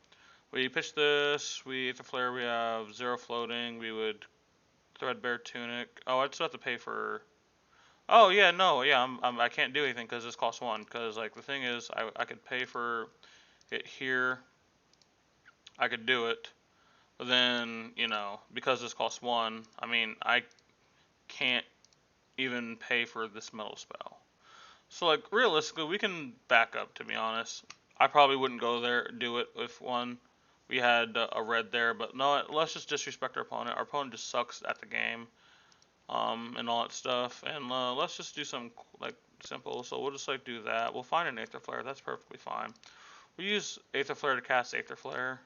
we pitch this, we Aether Flare, we have 0 floating, we would Threadbare Tunic. Oh, I'd still have to pay for. Oh yeah, no, yeah, I can't do anything because this costs 1. Because like the thing is, I could pay for it here. I could do it, but then because this costs 1, I mean I can't even pay for this metal spell. So like realistically, we can back up. To be honest, I probably wouldn't go there do it if we had a red there, but no, let's just disrespect our opponent. Our opponent just sucks at the game, and all that stuff. And let's just do something like simple. So we'll just like do that. We'll find an Aether Flare. That's perfectly fine. We use Aether Flare to cast Aether Flare.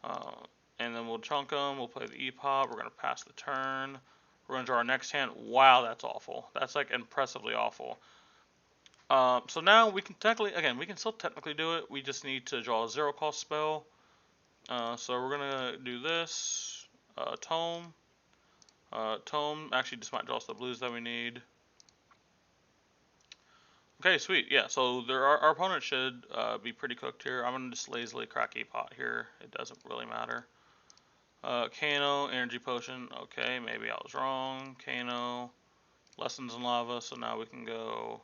Uh, and then we'll chunk them. We'll play the E-Pop. We're going to pass the turn. We're going to draw our next hand. Wow, that's awful. That's like impressively awful. So now we can we can still technically do it. We just need to draw a 0-cost spell. So we're going to do this. Tome. Tome actually just might draw us the blues that we need. Okay, sweet. Yeah, so our opponent should be pretty cooked here. I'm going to just lazily crack E-Pot here. It doesn't really matter. Kano, Energy Potion. Okay, maybe I was wrong. Kano, Lessons in Lava. So now we can go.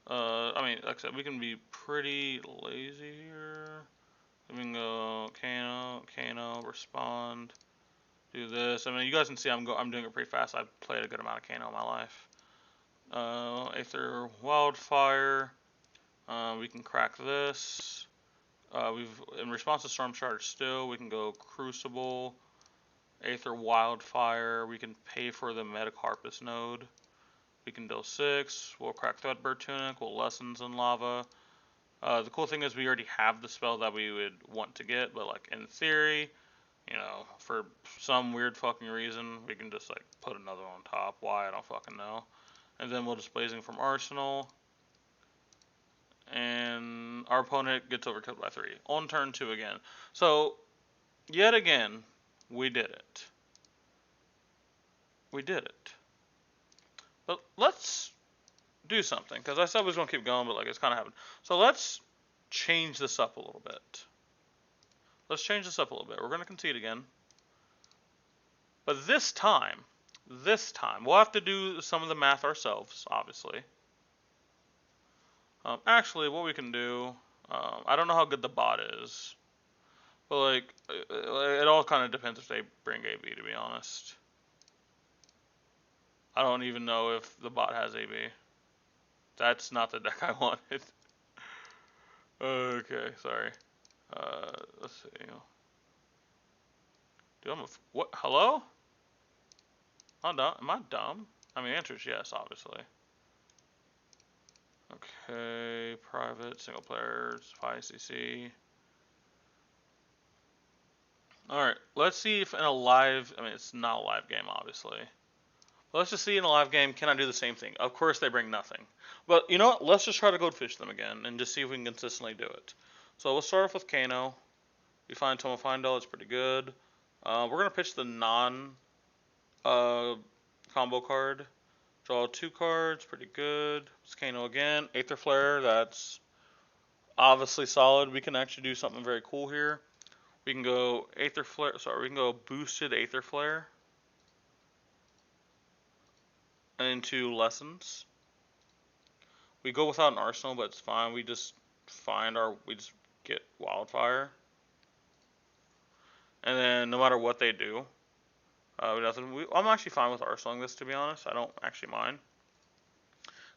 I mean, like I said, we can be pretty lazy here. We can go Kano, respond, do this. I mean, you guys can see I'm doing it pretty fast. I've played a good amount of Kano in my life. Aether Wildfire. We can crack this. In response to Storm Charge still, we can go Crucible, Aether Wildfire. We can pay for the Metacarpus node. We can deal 6. We'll crack Threadbare Tunic. We'll Lessons in Lava. The cool thing is we already have the spell that we would want to get, but like in theory, for some weird fucking reason, we can just like put another on top. Why, I don't fucking know. And then we'll just Blazing from Arsenal. And our opponent gets overkilled by 3. On turn 2 again. So, yet again, we did it. We did it. But let's do something, because I said we was going to keep going, but like it's kind of happened. So let's change this up a little bit. Let's change this up a little bit. We're going to concede again. But this time, we'll have to do some of the math ourselves, obviously. Actually, what we can do, I don't know how good the bot is. But like, it all kind of depends if they bring AB, to be honest. I don't even know if the bot has AB. That's not the deck I wanted. Okay, sorry. Let's see. Dude, what? Hello? Am I dumb? I mean, the answer is yes, obviously. Okay, private, single players, 5cc. Alright, let's see if in a live, I mean, it's not a live game, obviously. But let's just see in a live game, can I do the same thing? Of course, they bring nothing. But you know what? Let's just try to goldfish them again and just see if we can consistently do it. So we'll start off with Kano. We find Tome of Findel, it's pretty good. We're going to pitch the non-combo card. Draw 2 cards, pretty good. It's Kano again. Aether Flare, that's obviously solid. We can actually do something very cool here. We can go Aether Flare, we can go boosted Aether Flare into Lessons. We go without an arsenal, but it's fine. We just get Wildfire. And then no matter what they do, I'm actually fine with arsenaling this, to be honest. I don't actually mind.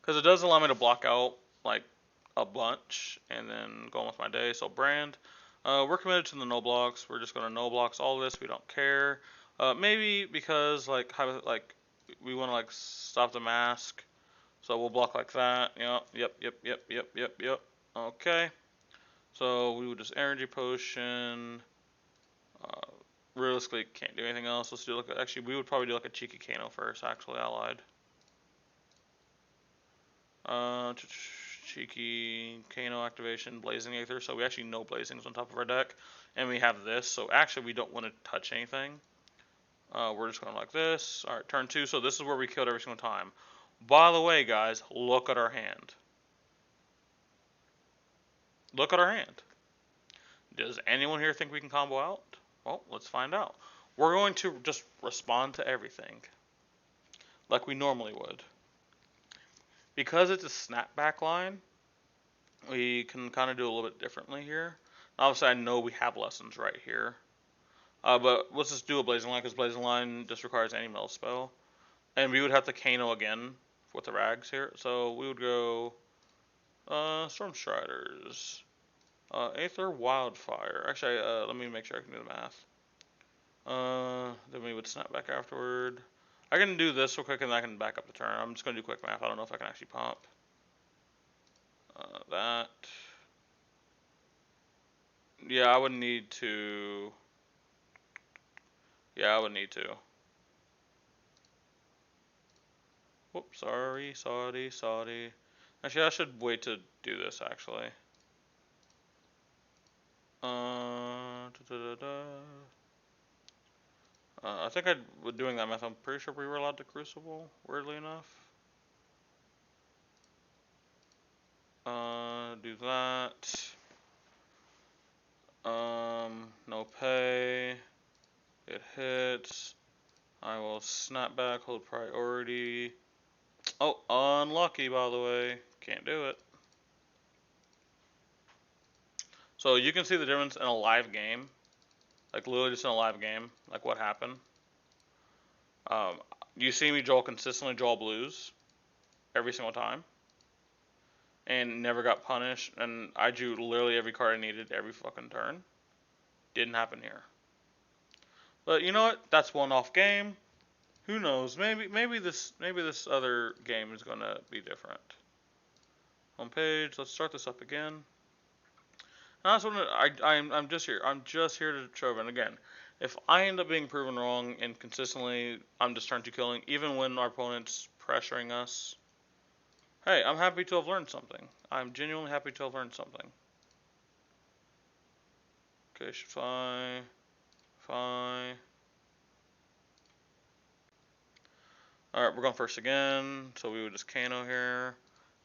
Because it does allow me to block out, like, a bunch, and then go on with my day. So Brand, we're committed to the no blocks. We're just going to no blocks all this. We don't care. Maybe because, like we want to, like, stop the mask. So we'll block like that. Yep. Okay. So we would just Energy Potion. Realistically, can't do anything else. Let's do like actually, we would probably do like a cheeky Kano first. Actually, I lied. cheeky Kano activation, Blazing Aether. So we actually know Blazing's on top of our deck, and we have this. So actually, we don't want to touch anything. We're just going like this. All right, turn 2. So this is where we killed every single time. By the way, guys, look at our hand. Look at our hand. Does anyone here think we can combo out? Well, let's find out. We're going to just respond to everything like we normally would. Because it's a snapback line, we can kind of do a little bit differently here. Obviously, I know we have lessons right here. But let's just do a Blazing Line, because Blazing Line just requires any metal spell. And we would have to Kano again with the rags here. So we would go Storm Striders, Aether Wildfire. Actually, let me make sure I can do the math. Then we would snap back afterward. I can do this real quick and I can back up the turn. I'm just going to do quick math. I don't know if I can actually pump. That. Yeah, I would need to. Yeah, I would need to. Whoops, sorry. Actually, I should wait to do this, actually. I think with doing that math, I'm pretty sure we were allowed to Crucible, weirdly enough. Do that. No pay. It hits. I will snap back, hold priority. Oh, unlucky, by the way. Can't do it. So you can see the difference in a live game. Like, literally just in a live game. Like, what happened. You see me consistently draw blues every single time. And never got punished. And I drew literally every card I needed every fucking turn. Didn't happen here. But you know what? That's one-off game. Who knows? Maybe this other game is gonna be different. Home page. Let's start this up again. I'm just here. I'm just here to show. And again, if I end up being proven wrong and consistently I'm just turn 2 killing, even when our opponent's pressuring us, hey, I'm happy to have learned something. I'm genuinely happy to have learned something. Okay, fine. Alright, we're going first again. So we would just Kano here.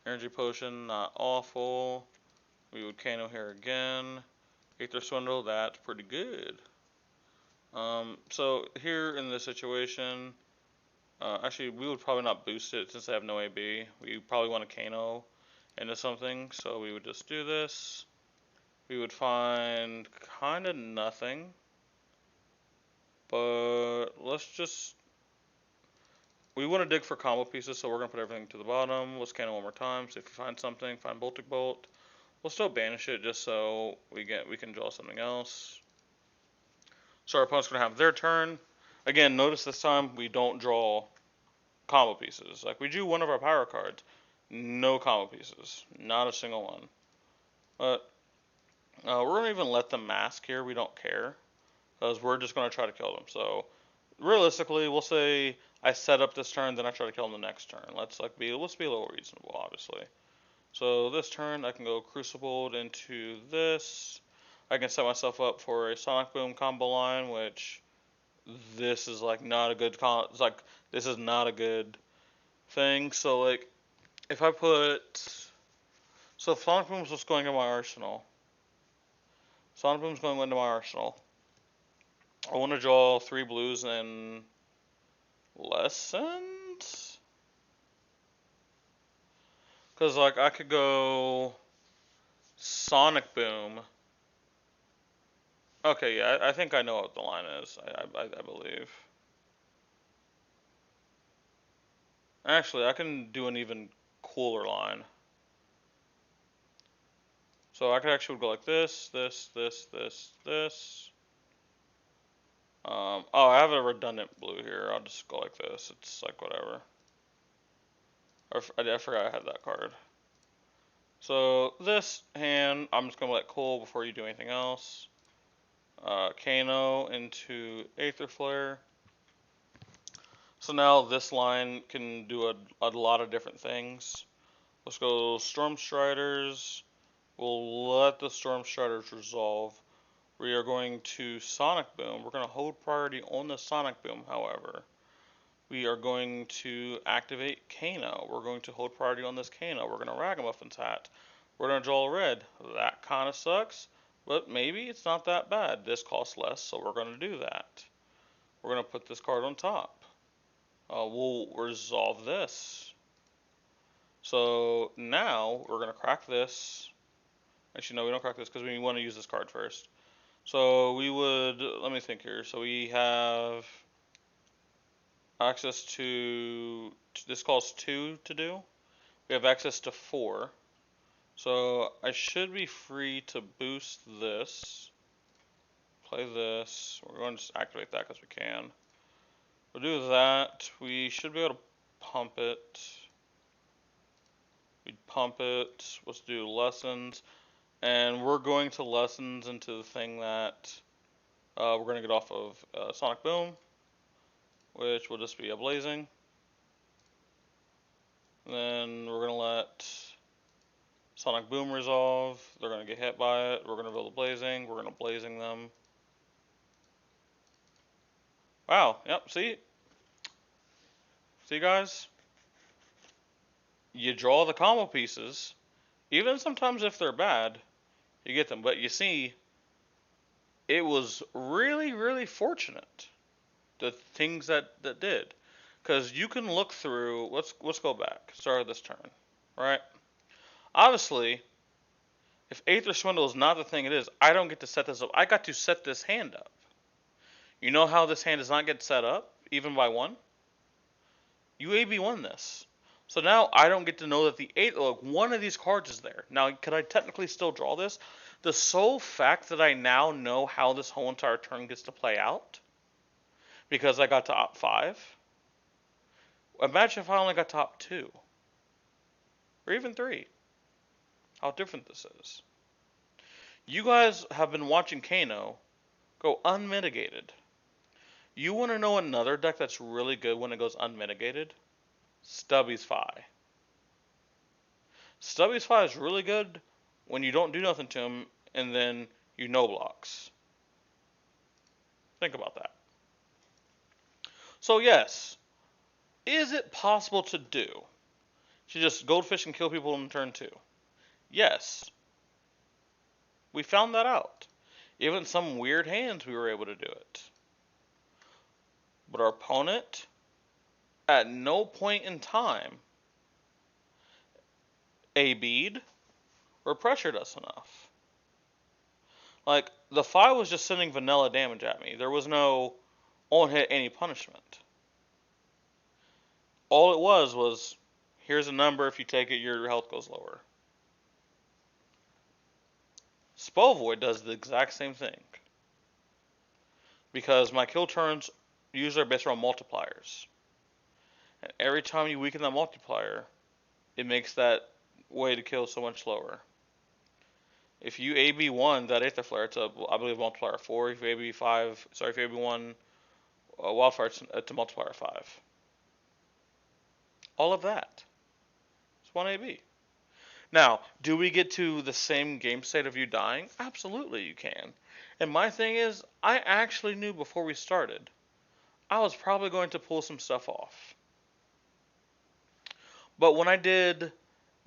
Energy Potion, not awful. We would Kano here again. Aether Swindle, that's pretty good. So here in this situation, actually we would probably not boost it since I have no AB. We probably want to Kano into something, so we would just do this. We would find kind of nothing, but let's just. We want to dig for combo pieces, so we're going to put everything to the bottom. Let's Kano one more time, see if we find something. Find Boltic Bolt. We'll still banish it just so we can draw something else. So our opponent's going to have their turn. Again, notice this time we don't draw combo pieces. Like, we drew one of our power cards. No combo pieces. Not a single one. But we're going to even let them mask here. We don't care. Because we're just going to try to kill them. So, realistically, we'll say I set up this turn, then I try to kill them the next turn. Let's be a little reasonable, obviously. So this turn, I can go Crucibled into this. I can set myself up for a Sonic Boom combo line, which this is like not a good this is not a good thing. So like if I put Sonic Boom's just going in my arsenal. Sonic Boom's going into my arsenal. I want to draw 3 blues and lessons. Cause like I could go Sonic Boom. Okay, yeah, I think I know what the line is. I believe. Actually, I can do an even cooler line. So I could actually go like this. Oh, I have a redundant blue here. I'll just go like this. It's like whatever. I forgot I had that card. So this hand, I'm just gonna let cool before you do anything else. Kano into Aether Flare. So now this line can do a lot of different things. Let's go Storm Striders. We'll let the Storm Striders resolve. We are going to Sonic Boom. We're going to hold priority on the Sonic Boom, however. We are going to activate Kano. We're going to hold priority on this Kano. We're going to Ragamuffin's Hat. We're going to draw a red. That kind of sucks, but maybe it's not that bad. This costs less, so we're going to do that. We're going to put this card on top. We'll resolve this. So now we're going to crack this. Actually, no, we don't crack this because we want to use this card first. So we would, let me think here. So we have access to, this costs 2 to do. We have access to 4. So I should be free to boost this. Play this. We're going to just activate that because we can. We'll do that. We should be able to pump it. We'd pump it. Let's do lessons. And we're going to lessons into the thing that we're going to get off of Sonic Boom, which will just be a blazing. And then we're going to let Sonic Boom resolve. They're going to get hit by it. We're going to build a blazing. We're going to blazing them. Wow. Yep. See? See, guys? You draw the combo pieces. Even sometimes if they're bad, you get them. But you see, it was really, really fortunate, the things that did. Because you can look through, let's go back, start of this turn, right? Obviously, if Aether Swindle is not the thing it is, I don't get to set this up. I got to set this hand up. You know how this hand does not get set up, even by 1? You AB won this. So now I don't get to know that the 8, like, one of these cards is there. Now, could I technically still draw this? The sole fact that I now know how this whole entire turn gets to play out, because I got to opt 5. Imagine if I only got to opt 2. Or even 3. How different this is. You guys have been watching Kano go unmitigated. You want to know another deck that's really good when it goes unmitigated? Stubby's Fi. Stubby's Fi is really good when you don't do nothing to him and then you no blocks. Think about that. So yes, is it possible to do? To just goldfish and kill people in turn 2? Yes. We found that out. Even some weird hands we were able to do it. But our opponent, at no point in time, AB'd or pressured us enough. Like, the Fi was just sending vanilla damage at me. There was no on hit any punishment. All it was, here's a number, if you take it, your health goes lower. Spell Void does the exact same thing. Because my kill turns usually are based around multipliers. And every time you weaken that multiplier, it makes that way to kill so much lower. If you AB1 that Aether Flare, it's I believe multiplier 4. If you AB1 Wildfire, it's a multiplier 5. All of that. It's 1 AB. Now, do we get to the same game state of you dying? Absolutely you can. And my thing is, I actually knew before we started, I was probably going to pull some stuff off. But when I did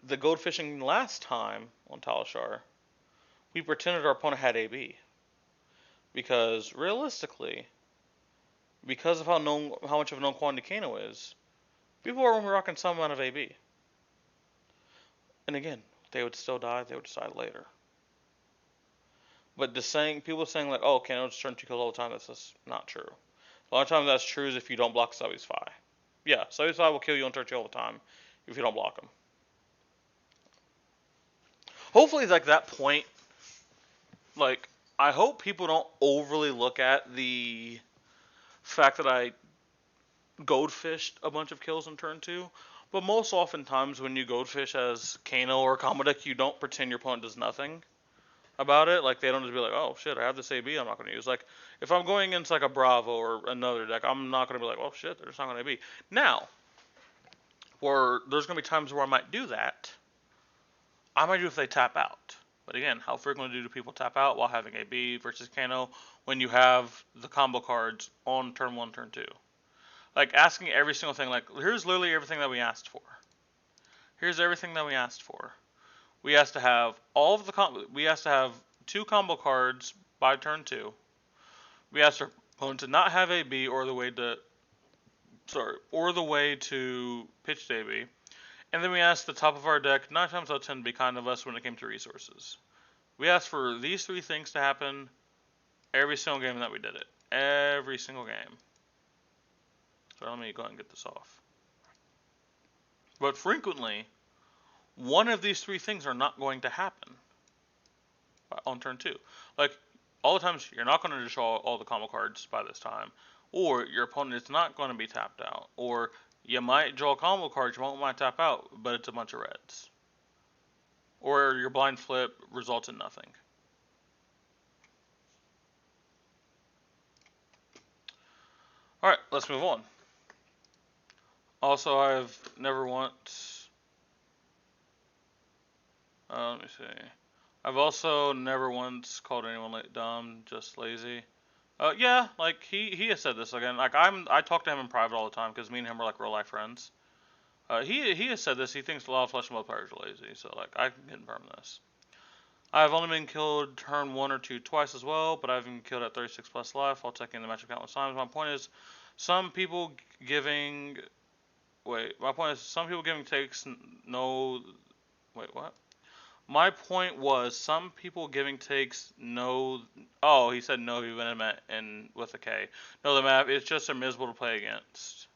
the gold fishing last time on Talishar, we pretended our opponent had AB. Because realistically, because of how much of a known quantity Kano is, people are only rocking some amount of AB. And again, they would still die, they would just die later. But people saying like, oh, Kano just turn 2 kills all the time, that's just not true. A lot of times that's true is if you don't block Subby's Fi. Yeah, Subby's Fi will kill you on turn 2 all the time if you don't block him. Hopefully, like, that point, like, I hope people don't overly look at the fact that I goldfished a bunch of kills in turn 2. But most oftentimes when you goldfish as Kano or combo deck, you don't pretend your opponent does nothing about it. Like, they don't just be like, oh shit, I have this AB I'm not going to use. Like, if I'm going against like a Bravo or another deck, I'm not going to be like, oh shit, they're just not going to AB. Now, or there's going to be times where I might do that. I might do if they tap out. But again, how frequently do people tap out while having a B versus Kano when you have the combo cards on turn 1, turn 2? Like, asking every single thing, like, here's literally everything that we asked for. Here's everything that we asked for. We asked to have we asked to have 2 combo cards by turn 2. We asked our opponent to not have a B or the way to pitch to a B. And then we asked the top of our deck 9 times out of 10 to be kind of us when it came to resources. We asked for these 3 things to happen every single game that we did it. Every single game. So let me go ahead and get this off. But frequently, one of these 3 things are not going to happen on turn 2. Like, all the times, you're not going to draw all the combo cards by this time. Or your opponent is not going to be tapped out. Or you might draw combo cards, you might tap out, but it's a bunch of reds. Or your blind flip results in nothing. Alright, let's move on. Also, I've never once... let me see. I've also never once called anyone dumb, just lazy. Yeah, like, he has said this again. Like, I talk to him in private all the time, because me and him are, like, real-life friends. He has said this. He thinks a lot of Flesh and Blood players are lazy, so, like, I can confirm this. I've only been killed turn 1 or 2 twice as well, but I've been killed at 36 plus life while checking the matchup countless times. My point is, some people giving takes no... Wait, what? My point was, some people giving takes no... Oh, he said no, he went in with a K. No, the map, it's just miserable to play against.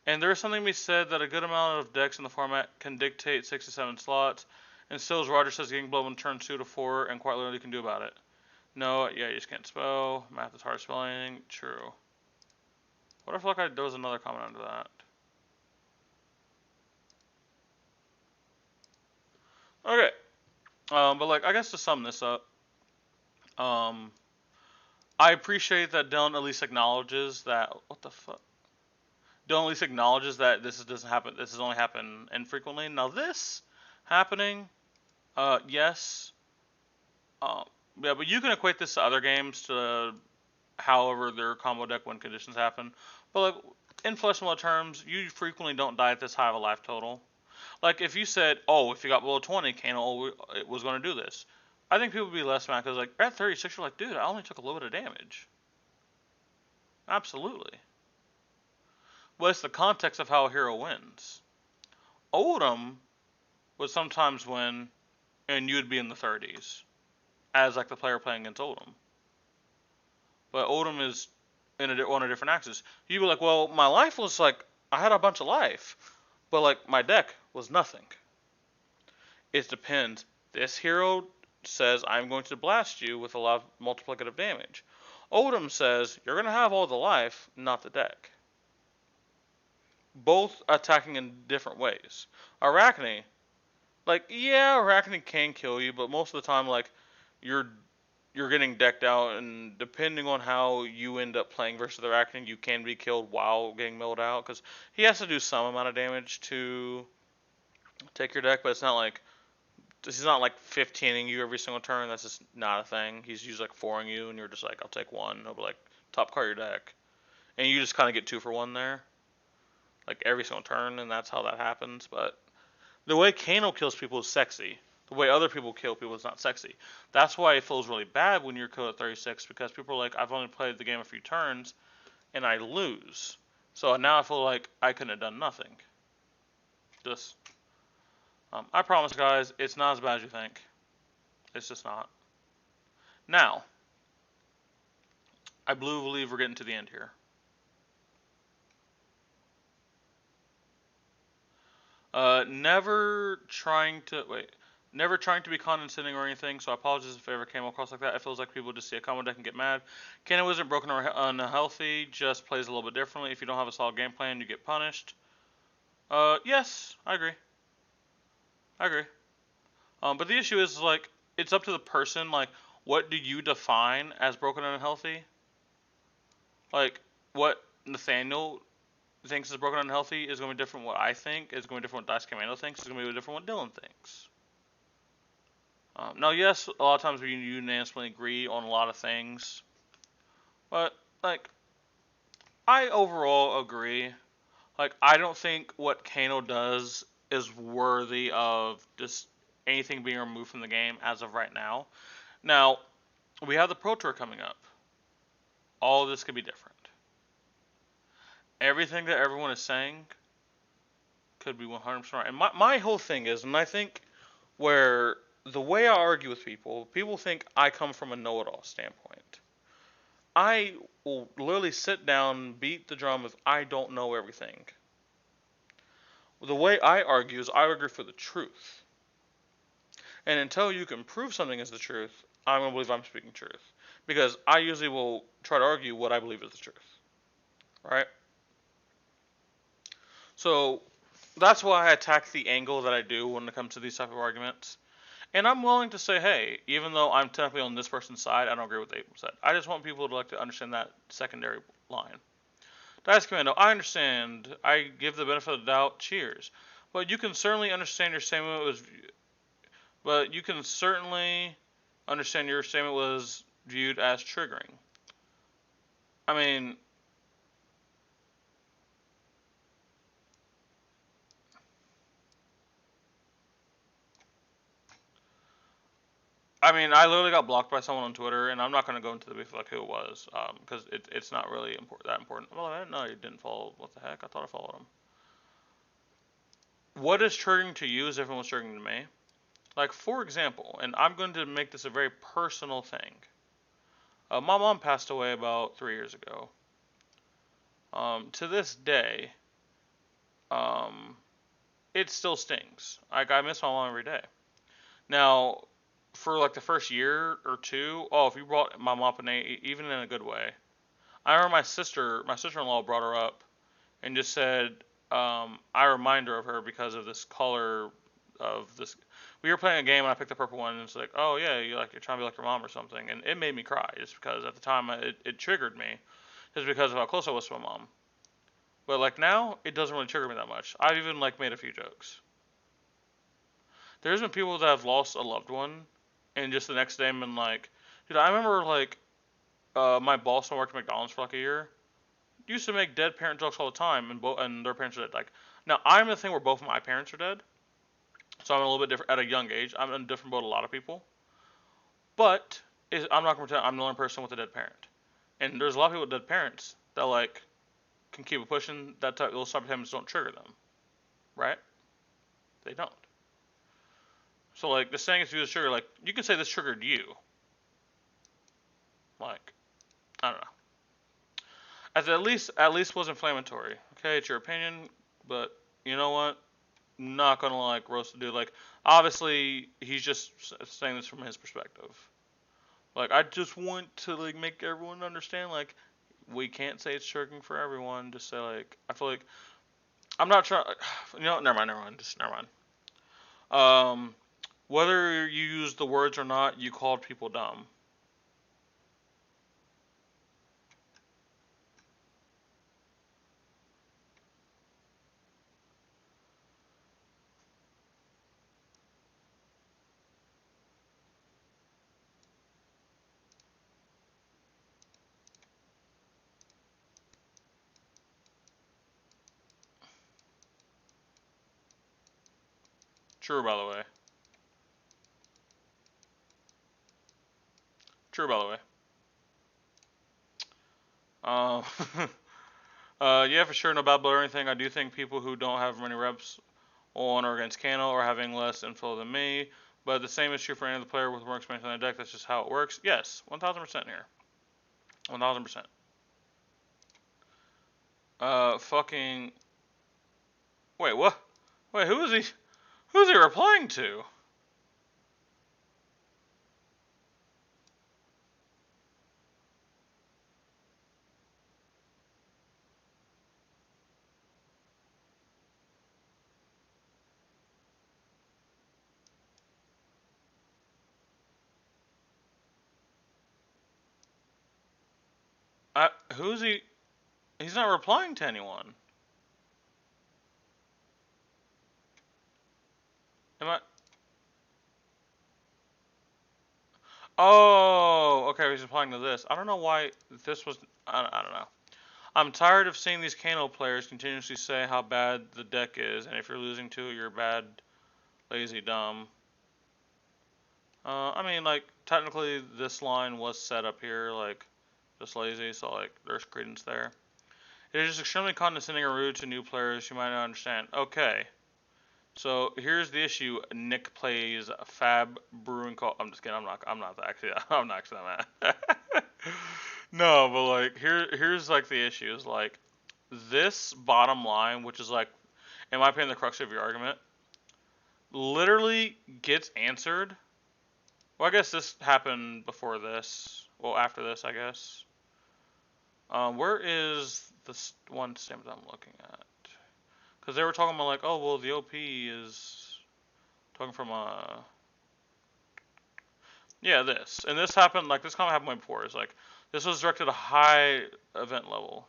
And there is something to be said that a good amount of decks in the format can dictate 6 to 7 slots, and still, as Roger says, getting blown in turn 2 to 4, and quite literally can do about it. No, yeah, you just can't spell. Math is hard spelling. True. What if there was another comment under that? Okay. But like, I guess to sum this up, I appreciate that Dylan at least acknowledges that. What the fuck? Dylan at least acknowledges that doesn't happen. This has only happened infrequently. Now this happening, yes. Yeah, but you can equate this to other games to however their combo deck win conditions happen. But like in Flesh and Blood terms, you frequently don't die at this high of a life total. Like if you said, oh, if you got below 20, Kano was going to do this. I think people would be less mad because like at 36, you're like, dude, I only took a little bit of damage. Absolutely. But it's the context of how a hero wins. Oldhim would sometimes win, and you'd be in the 30s as like the player playing against Oldhim. But Oldhim is on a different axis. You'd be like, well, my life was like, I had a bunch of life, but like my deck was nothing. It depends. This hero says, I'm going to blast you with a lot of multiplicative damage. Oldhim says, you're going to have all the life, not the deck. Both attacking in different ways. Arachne, like, yeah, Arachne can kill you, but most of the time, like, you're getting decked out, and depending on how you end up playing versus the Arachne, you can be killed while getting milled out, because he has to do some amount of damage to take your deck, but it's not like, he's not like 15ing you every single turn. That's just not a thing. He's usually like 4ing you, and you're just like, I'll take 1. He'll be like, top card your deck. And you just kind of get 2 for 1 there. Like every single turn, and that's how that happens. But the way Kano kills people is sexy. The way other people kill people is not sexy. That's why it feels really bad when you're killed at 36, because people are like, I've only played the game a few turns, and I lose. So now I feel like I couldn't have done nothing. Just... I promise, guys, it's not as bad as you think. It's just not. Now, I believe we're getting to the end here. Never trying to be condescending or anything, so I apologize if I ever came across like that. It feels like people just see a combo deck and get mad. Kano isn't broken or unhealthy, just plays a little bit differently. If you don't have a solid game plan, you get punished. Yes, I agree. But the issue is, like, it's up to the person, like, what do you define as broken and unhealthy? Like, what Nathaniel thinks is broken and unhealthy is going to be different what I think, is going to be different what Dice Commando thinks, is going to be different what Dylan thinks. Now, yes, a lot of times we unanimously agree on a lot of things, but, like, I overall agree. Like, I don't think what Kano does is worthy of just anything being removed from the game as of right now. Now, we have the Pro Tour coming up. All of this could be different. Everything that everyone is saying could be 100% right. And my whole thing is, and I think where the way I argue with people, people think I come from a know-it-all standpoint. I will literally sit down, beat the drum of I don't know everything. The way I argue is I argue for the truth. And until you can prove something is the truth, I'm going to believe I'm speaking truth. Because I usually will try to argue what I believe is the truth. Right? So that's why I attack the angle that I do when it comes to these type of arguments. And I'm willing to say, hey, even though I'm technically on this person's side, I don't agree with what they said. I just want people to like to understand that secondary line. Dice Commando, I understand. I give the benefit of the doubt. Cheers. But you can certainly understand your statement was. But you can certainly understand your statement was viewed as triggering. I mean, I literally got blocked by someone on Twitter, and I'm not going to go into the beef like who it was, because it's not really that important. Well, I didn't know you didn't follow. What the heck? I thought I followed him. What is triggering to you is different what's triggering to me. Like, for example, and I'm going to make this a very personal thing. My mom passed away about 3 years ago. To this day, um, it still stings. Like, I miss my mom every day. Now, for like the first year or two, oh, if you brought my mom up in even in a good way. I remember my sister-in-law brought her up and just said, I remind her of her because of this color of this. We were playing a game and I picked the purple one and it's like, oh yeah, you're trying to be like your mom or something, and it made me cry just because at the time it triggered me, just because of how close I was to my mom. But like now, it doesn't really trigger me that much. I've even like made a few jokes. There's been people that have lost a loved one, and just the next day I'm been like, dude, I remember like my boss when I worked at McDonald's for like a year used to make dead parent jokes all the time, and their parents are dead. Like now, I'm in the thing where both of my parents are dead, so I'm a little bit different at a young age. I'm in a different boat than a lot of people, but I'm not gonna pretend I'm the only person with a dead parent. And there's a lot of people with dead parents that like can keep it pushing. That type, those type of things don't trigger them, right? They don't. So like the saying is to use trigger. Like you can say this triggered you. Like I don't know. At least was inflammatory. Okay, it's your opinion, but you know what? Not gonna like roast the dude. Like obviously he's just saying this from his perspective. Like I just want to like make everyone understand. Like we can't say it's triggering for everyone. Just say like I feel like I'm not trying. You know, never mind. Just never mind. Um, whether you use the words or not, you called people dumb. True, by the way. True, by the way. Uh, yeah, for sure, no bad blood or anything. I do think people who don't have many reps on or against Kano are having less info than me. But the same is true for any other player with more expansion on their deck. That's just how it works. Yes, 1000% here. 1000%. Fucking. Wait, what? Wait, who is he? Who's he replying to? Who's he? He's not replying to anyone. Am I? Oh, okay. He's applying to this. I don't know why this was. I don't know. I'm tired of seeing these Kano players continuously say how bad the deck is, and if you're losing to it, you're bad, lazy, dumb. I mean, like, technically this line was set up here, like, just lazy, so, like, there's credence there. It is extremely condescending or rude to new players you might not understand. Okay, so here's the issue. Nick plays Fab Brewing Call. I'm just kidding. I'm not actually. I'm not actually that mad. No, but like here's like the issue is like this bottom line, which is like, in my opinion, the crux of your argument, literally gets answered. Well, I guess this happened before this. Well, after this, I guess. Where is this one statement I'm looking at? Because they were talking about like, oh well, the OP is talking from yeah, this. And this happened, like, this comment happened way before. It's like, this was directed at a high event level.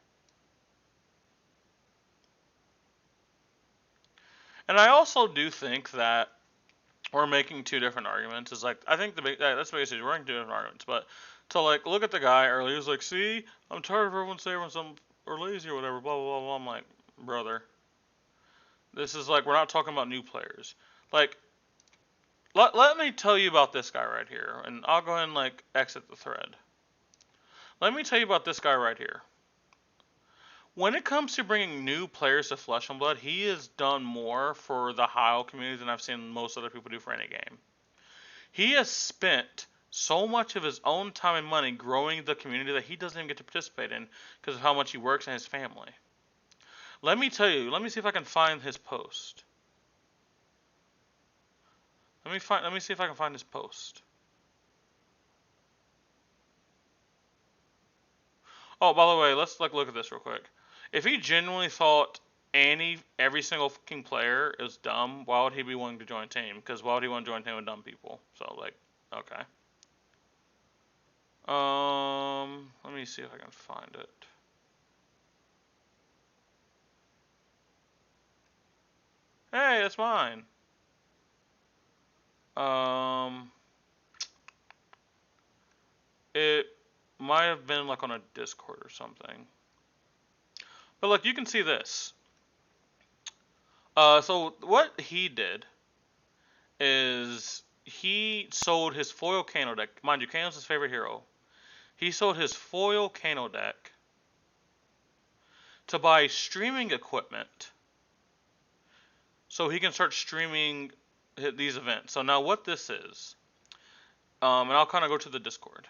And I also do think that we're making two different arguments. Is like, I think that's basically, we're making two different arguments. But to, like, look at the guy earlier, he was like, see, I'm tired of everyone saying or lazy or whatever, blah, blah, blah, blah. I'm like, brother, this is like, we're not talking about new players. Like, let me tell you about this guy right here. And I'll go ahead and, like, exit the thread. Let me tell you about this guy right here. When it comes to bringing new players to Flesh and Blood, he has done more for the Heil community than I've seen most other people do for any game. He has spent so much of his own time and money growing the community that he doesn't even get to participate in because of how much he works and his family. Let me tell you, let me see if I can find his post. Let me see if I can find his post. Oh, by the way, let's like look at this real quick. If he genuinely thought every single fucking player is dumb, why would he be willing to join a team? Because why would he want to join a team with dumb people? So like, okay. Let me see if I can find it. Hey, that's mine. It might have been like on a Discord or something. But look, you can see this. So what he did is he sold his foil Kano deck. Mind you, Kano's his favorite hero. He sold his foil Kano deck to buy streaming equipment so he can start streaming these events. So now what this is, and I'll kind of go to the Discord.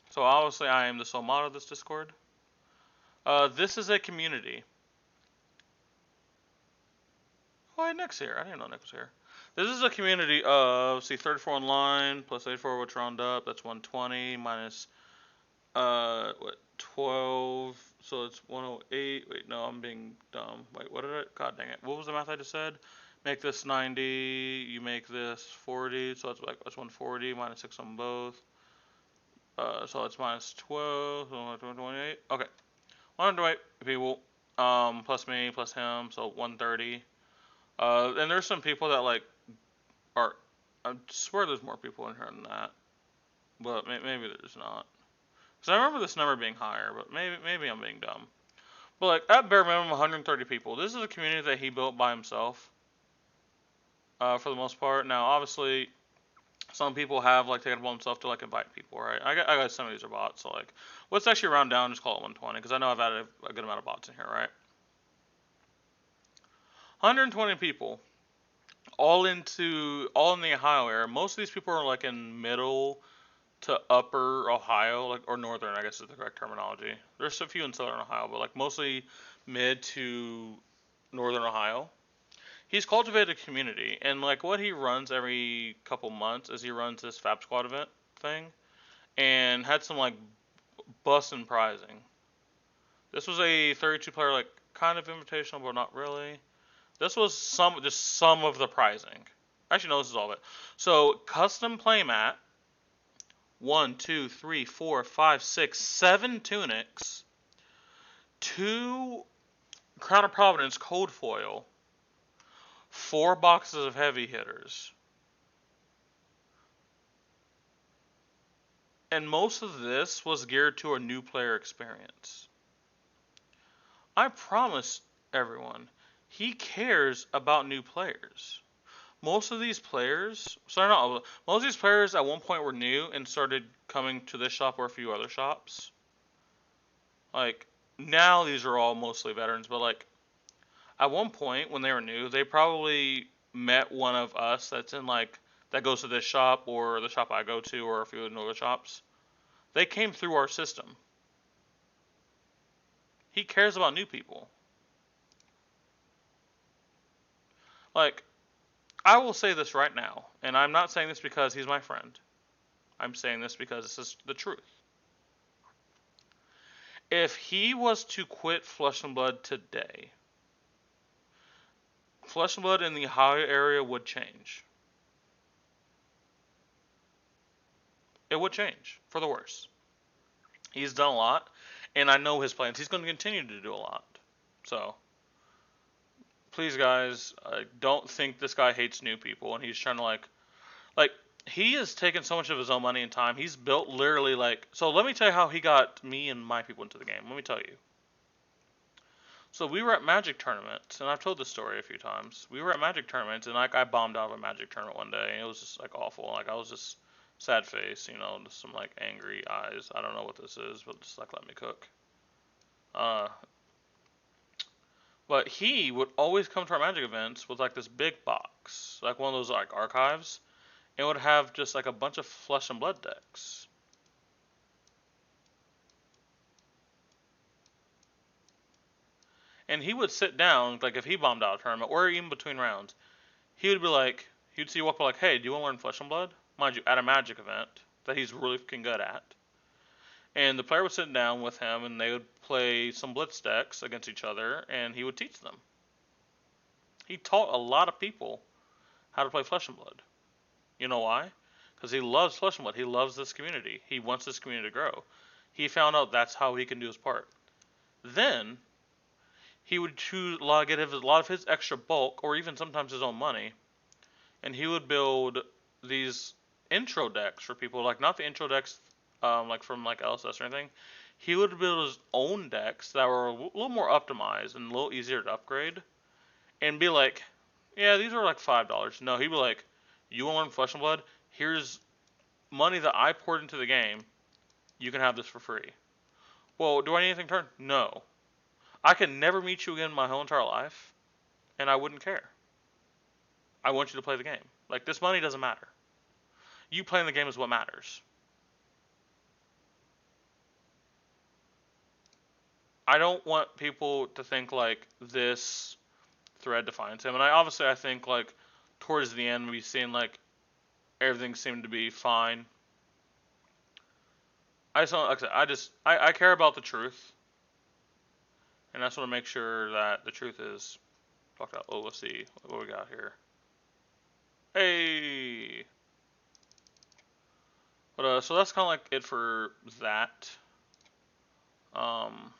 So obviously I am the sole mod of this Discord. This is a community. Oh, Nick's here. I didn't know Nick was here. This is a community of, see, 34 online plus 84 which round up. That's 120 minus, 12. So it's 108. Wait, no, I'm being dumb. Wait, what did I? God dang it. What was the math I just said? Make this 90. You make this 40. So that's 140 minus 6 on both. So it's minus 12. So 128. Okay. 128 people. Plus me, plus him. So 130. And there's some people that like are. I swear there's more people in here than that, but maybe there's not. Because I remember this number being higher, but maybe I'm being dumb. But like at bare minimum, 130 people. This is a community that he built by himself. For the most part. Now, obviously, some people have like taken it upon themselves to like invite people, right? I got some of these are bots, so like, let's actually round down, just call it 120, because I know I've added a good amount of bots in here, right? 120 people, all in the Ohio area. Most of these people are like in middle to upper Ohio, like, or northern, I guess is the correct terminology. There's a few in southern Ohio, but like mostly mid to northern Ohio. He's cultivated a community, and like what he runs every couple months is he runs this Fab Squad event thing, and had some like bussin' prizing. This was a 32 player like kind of invitational, but not really. This was just some of the prizing. Actually, no, this is all of it. So custom playmat, 1, 2, 3, 4, 5, 6, 7 tunics, 2 Crown of Providence cold foil, 4 boxes of heavy hitters. And most of this was geared to a new player experience. I promise everyone, he cares about new players. Most of these players, sorry, not most of these players at one point were new and started coming to this shop or a few other shops. Like, now these are all mostly veterans, but like, at one point when they were new, they probably met one of us that's in like, that goes to this shop or the shop I go to or a few other shops. They came through our system. He cares about new people. Like, I will say this right now, and I'm not saying this because he's my friend. I'm saying this because this is the truth. If he was to quit Flesh and Blood today, Flesh and Blood in the Ohio area would change. It would change for the worse. He's done a lot, and I know his plans. He's going to continue to do a lot. So, please, guys, I don't think this guy hates new people, and he's trying to like he has taken so much of his own money and time. He's built literally like. So let me tell you how he got me and my people into the game. Let me tell you. So we were at Magic tournaments, and I've told this story a few times. We were at Magic tournaments, and like I bombed out of a Magic tournament one day, and it was just like awful. Like I was just sad face, just some like angry eyes. I don't know what this is, but just like let me cook. Uh, but he would always come to our Magic events with like this big box, like one of those like archives, and would have just like a bunch of Flesh and Blood decks. And he would sit down, like if he bombed out a tournament, or even between rounds, he would be like, he'd see you walk by like, hey, do you want to learn Flesh and Blood? Mind you, at a Magic event that he's really fucking good at. And the player would sit down with him, and they would play some Blitz decks against each other, and he would teach them. He taught a lot of people how to play Flesh and Blood. You know why? Because he loves Flesh and Blood. He loves this community. He wants this community to grow. He found out that's how he can do his part. Then he would get a lot of his extra bulk, or even sometimes his own money, and he would build these intro decks for people, like not the intro decks like from like LSS or anything. He would build his own decks that were a little more optimized and a little easier to upgrade, and be like, yeah, these are like $5. No, he'd be like, you want to learn Flesh and Blood? Here's money that I poured into the game. You can have this for free. Well, do I need anything to turn? No. I can never meet you again in my whole entire life, and I wouldn't care. I want you to play the game. Like, this money doesn't matter. You playing the game is what matters. I don't want people to think like this thread defines him. And I think like towards the end we've seen like everything seemed to be fine. I just don't, like I just I care about the truth, and I just want to make sure that the truth is talked out. Oh, let's see what we got here. Hey. But so that's kind of like it for that. Um,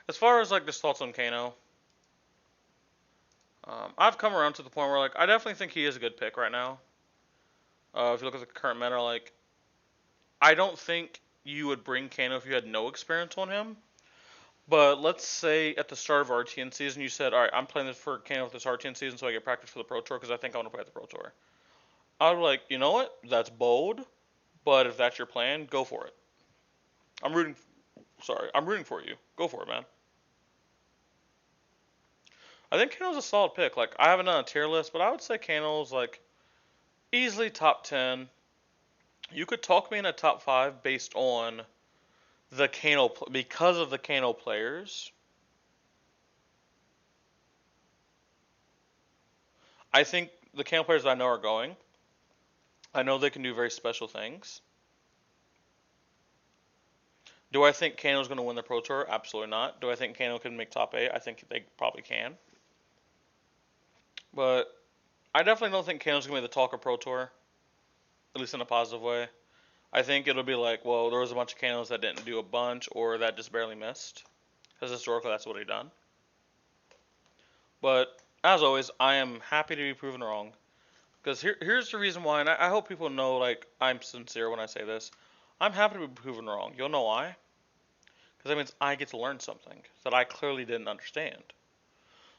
as far as like just thoughts on Kano, I've come around to the point where like I definitely think he is a good pick right now. If you look at the current meta, like I don't think you would bring Kano if you had no experience on him. But let's say at the start of RTN season, you said, all right, I'm playing this for Kano with this RTN season so I get practice for the Pro Tour because I think I want to play at the Pro Tour. I would be like, you know what? That's bold, but if that's your plan, go for it. I'm rooting. I'm rooting for you. Go for it, man. I think Kano's a solid pick. Like I haven't done a tier list, but I would say Kano's like easily top 10. You could talk me in a top 5 based on the Kano because of the Kano players. I think the Kano players that I know are going. I know they can do very special things. Do I think Kano's going to win the Pro Tour? Absolutely not. Do I think Kano can make top 8? I think they probably can. But I definitely don't think Kano's going to be the talk of Pro Tour, at least in a positive way. I think it'll be like, well, there was a bunch of Kanos that didn't do a bunch or that just barely missed. Because historically, that's what he done. But as always, I am happy to be proven wrong. Because here's the reason why, and I hope people know, like, I'm sincere when I say this. I'm happy to be proven wrong. You'll know why? Because that means I get to learn something that I clearly didn't understand.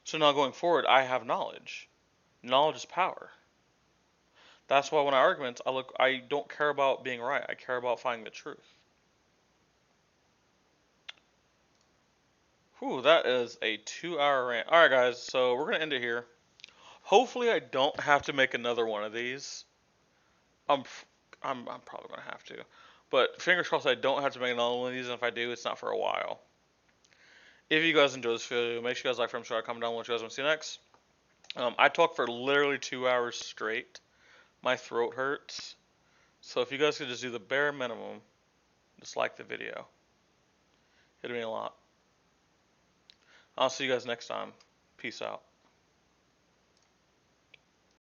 So now going forward, I have knowledge. Knowledge is power. That's why when I arguments, I don't care about being right. I care about finding the truth. Whew, that is a 2 hour rant. All right, guys. So we're gonna end it here. Hopefully, I don't have to make another one of these. I'm I'm probably gonna have to, but fingers crossed I don't have to make another one of these. And if I do, it's not for a while. If you guys enjoy this video, make sure you guys like, subscribe, comment down, what you guys want to see next. I talked for literally 2 hours straight. My throat hurts. So if you guys could just do the bare minimum, just like the video, it'd mean a lot. I'll see you guys next time. Peace out.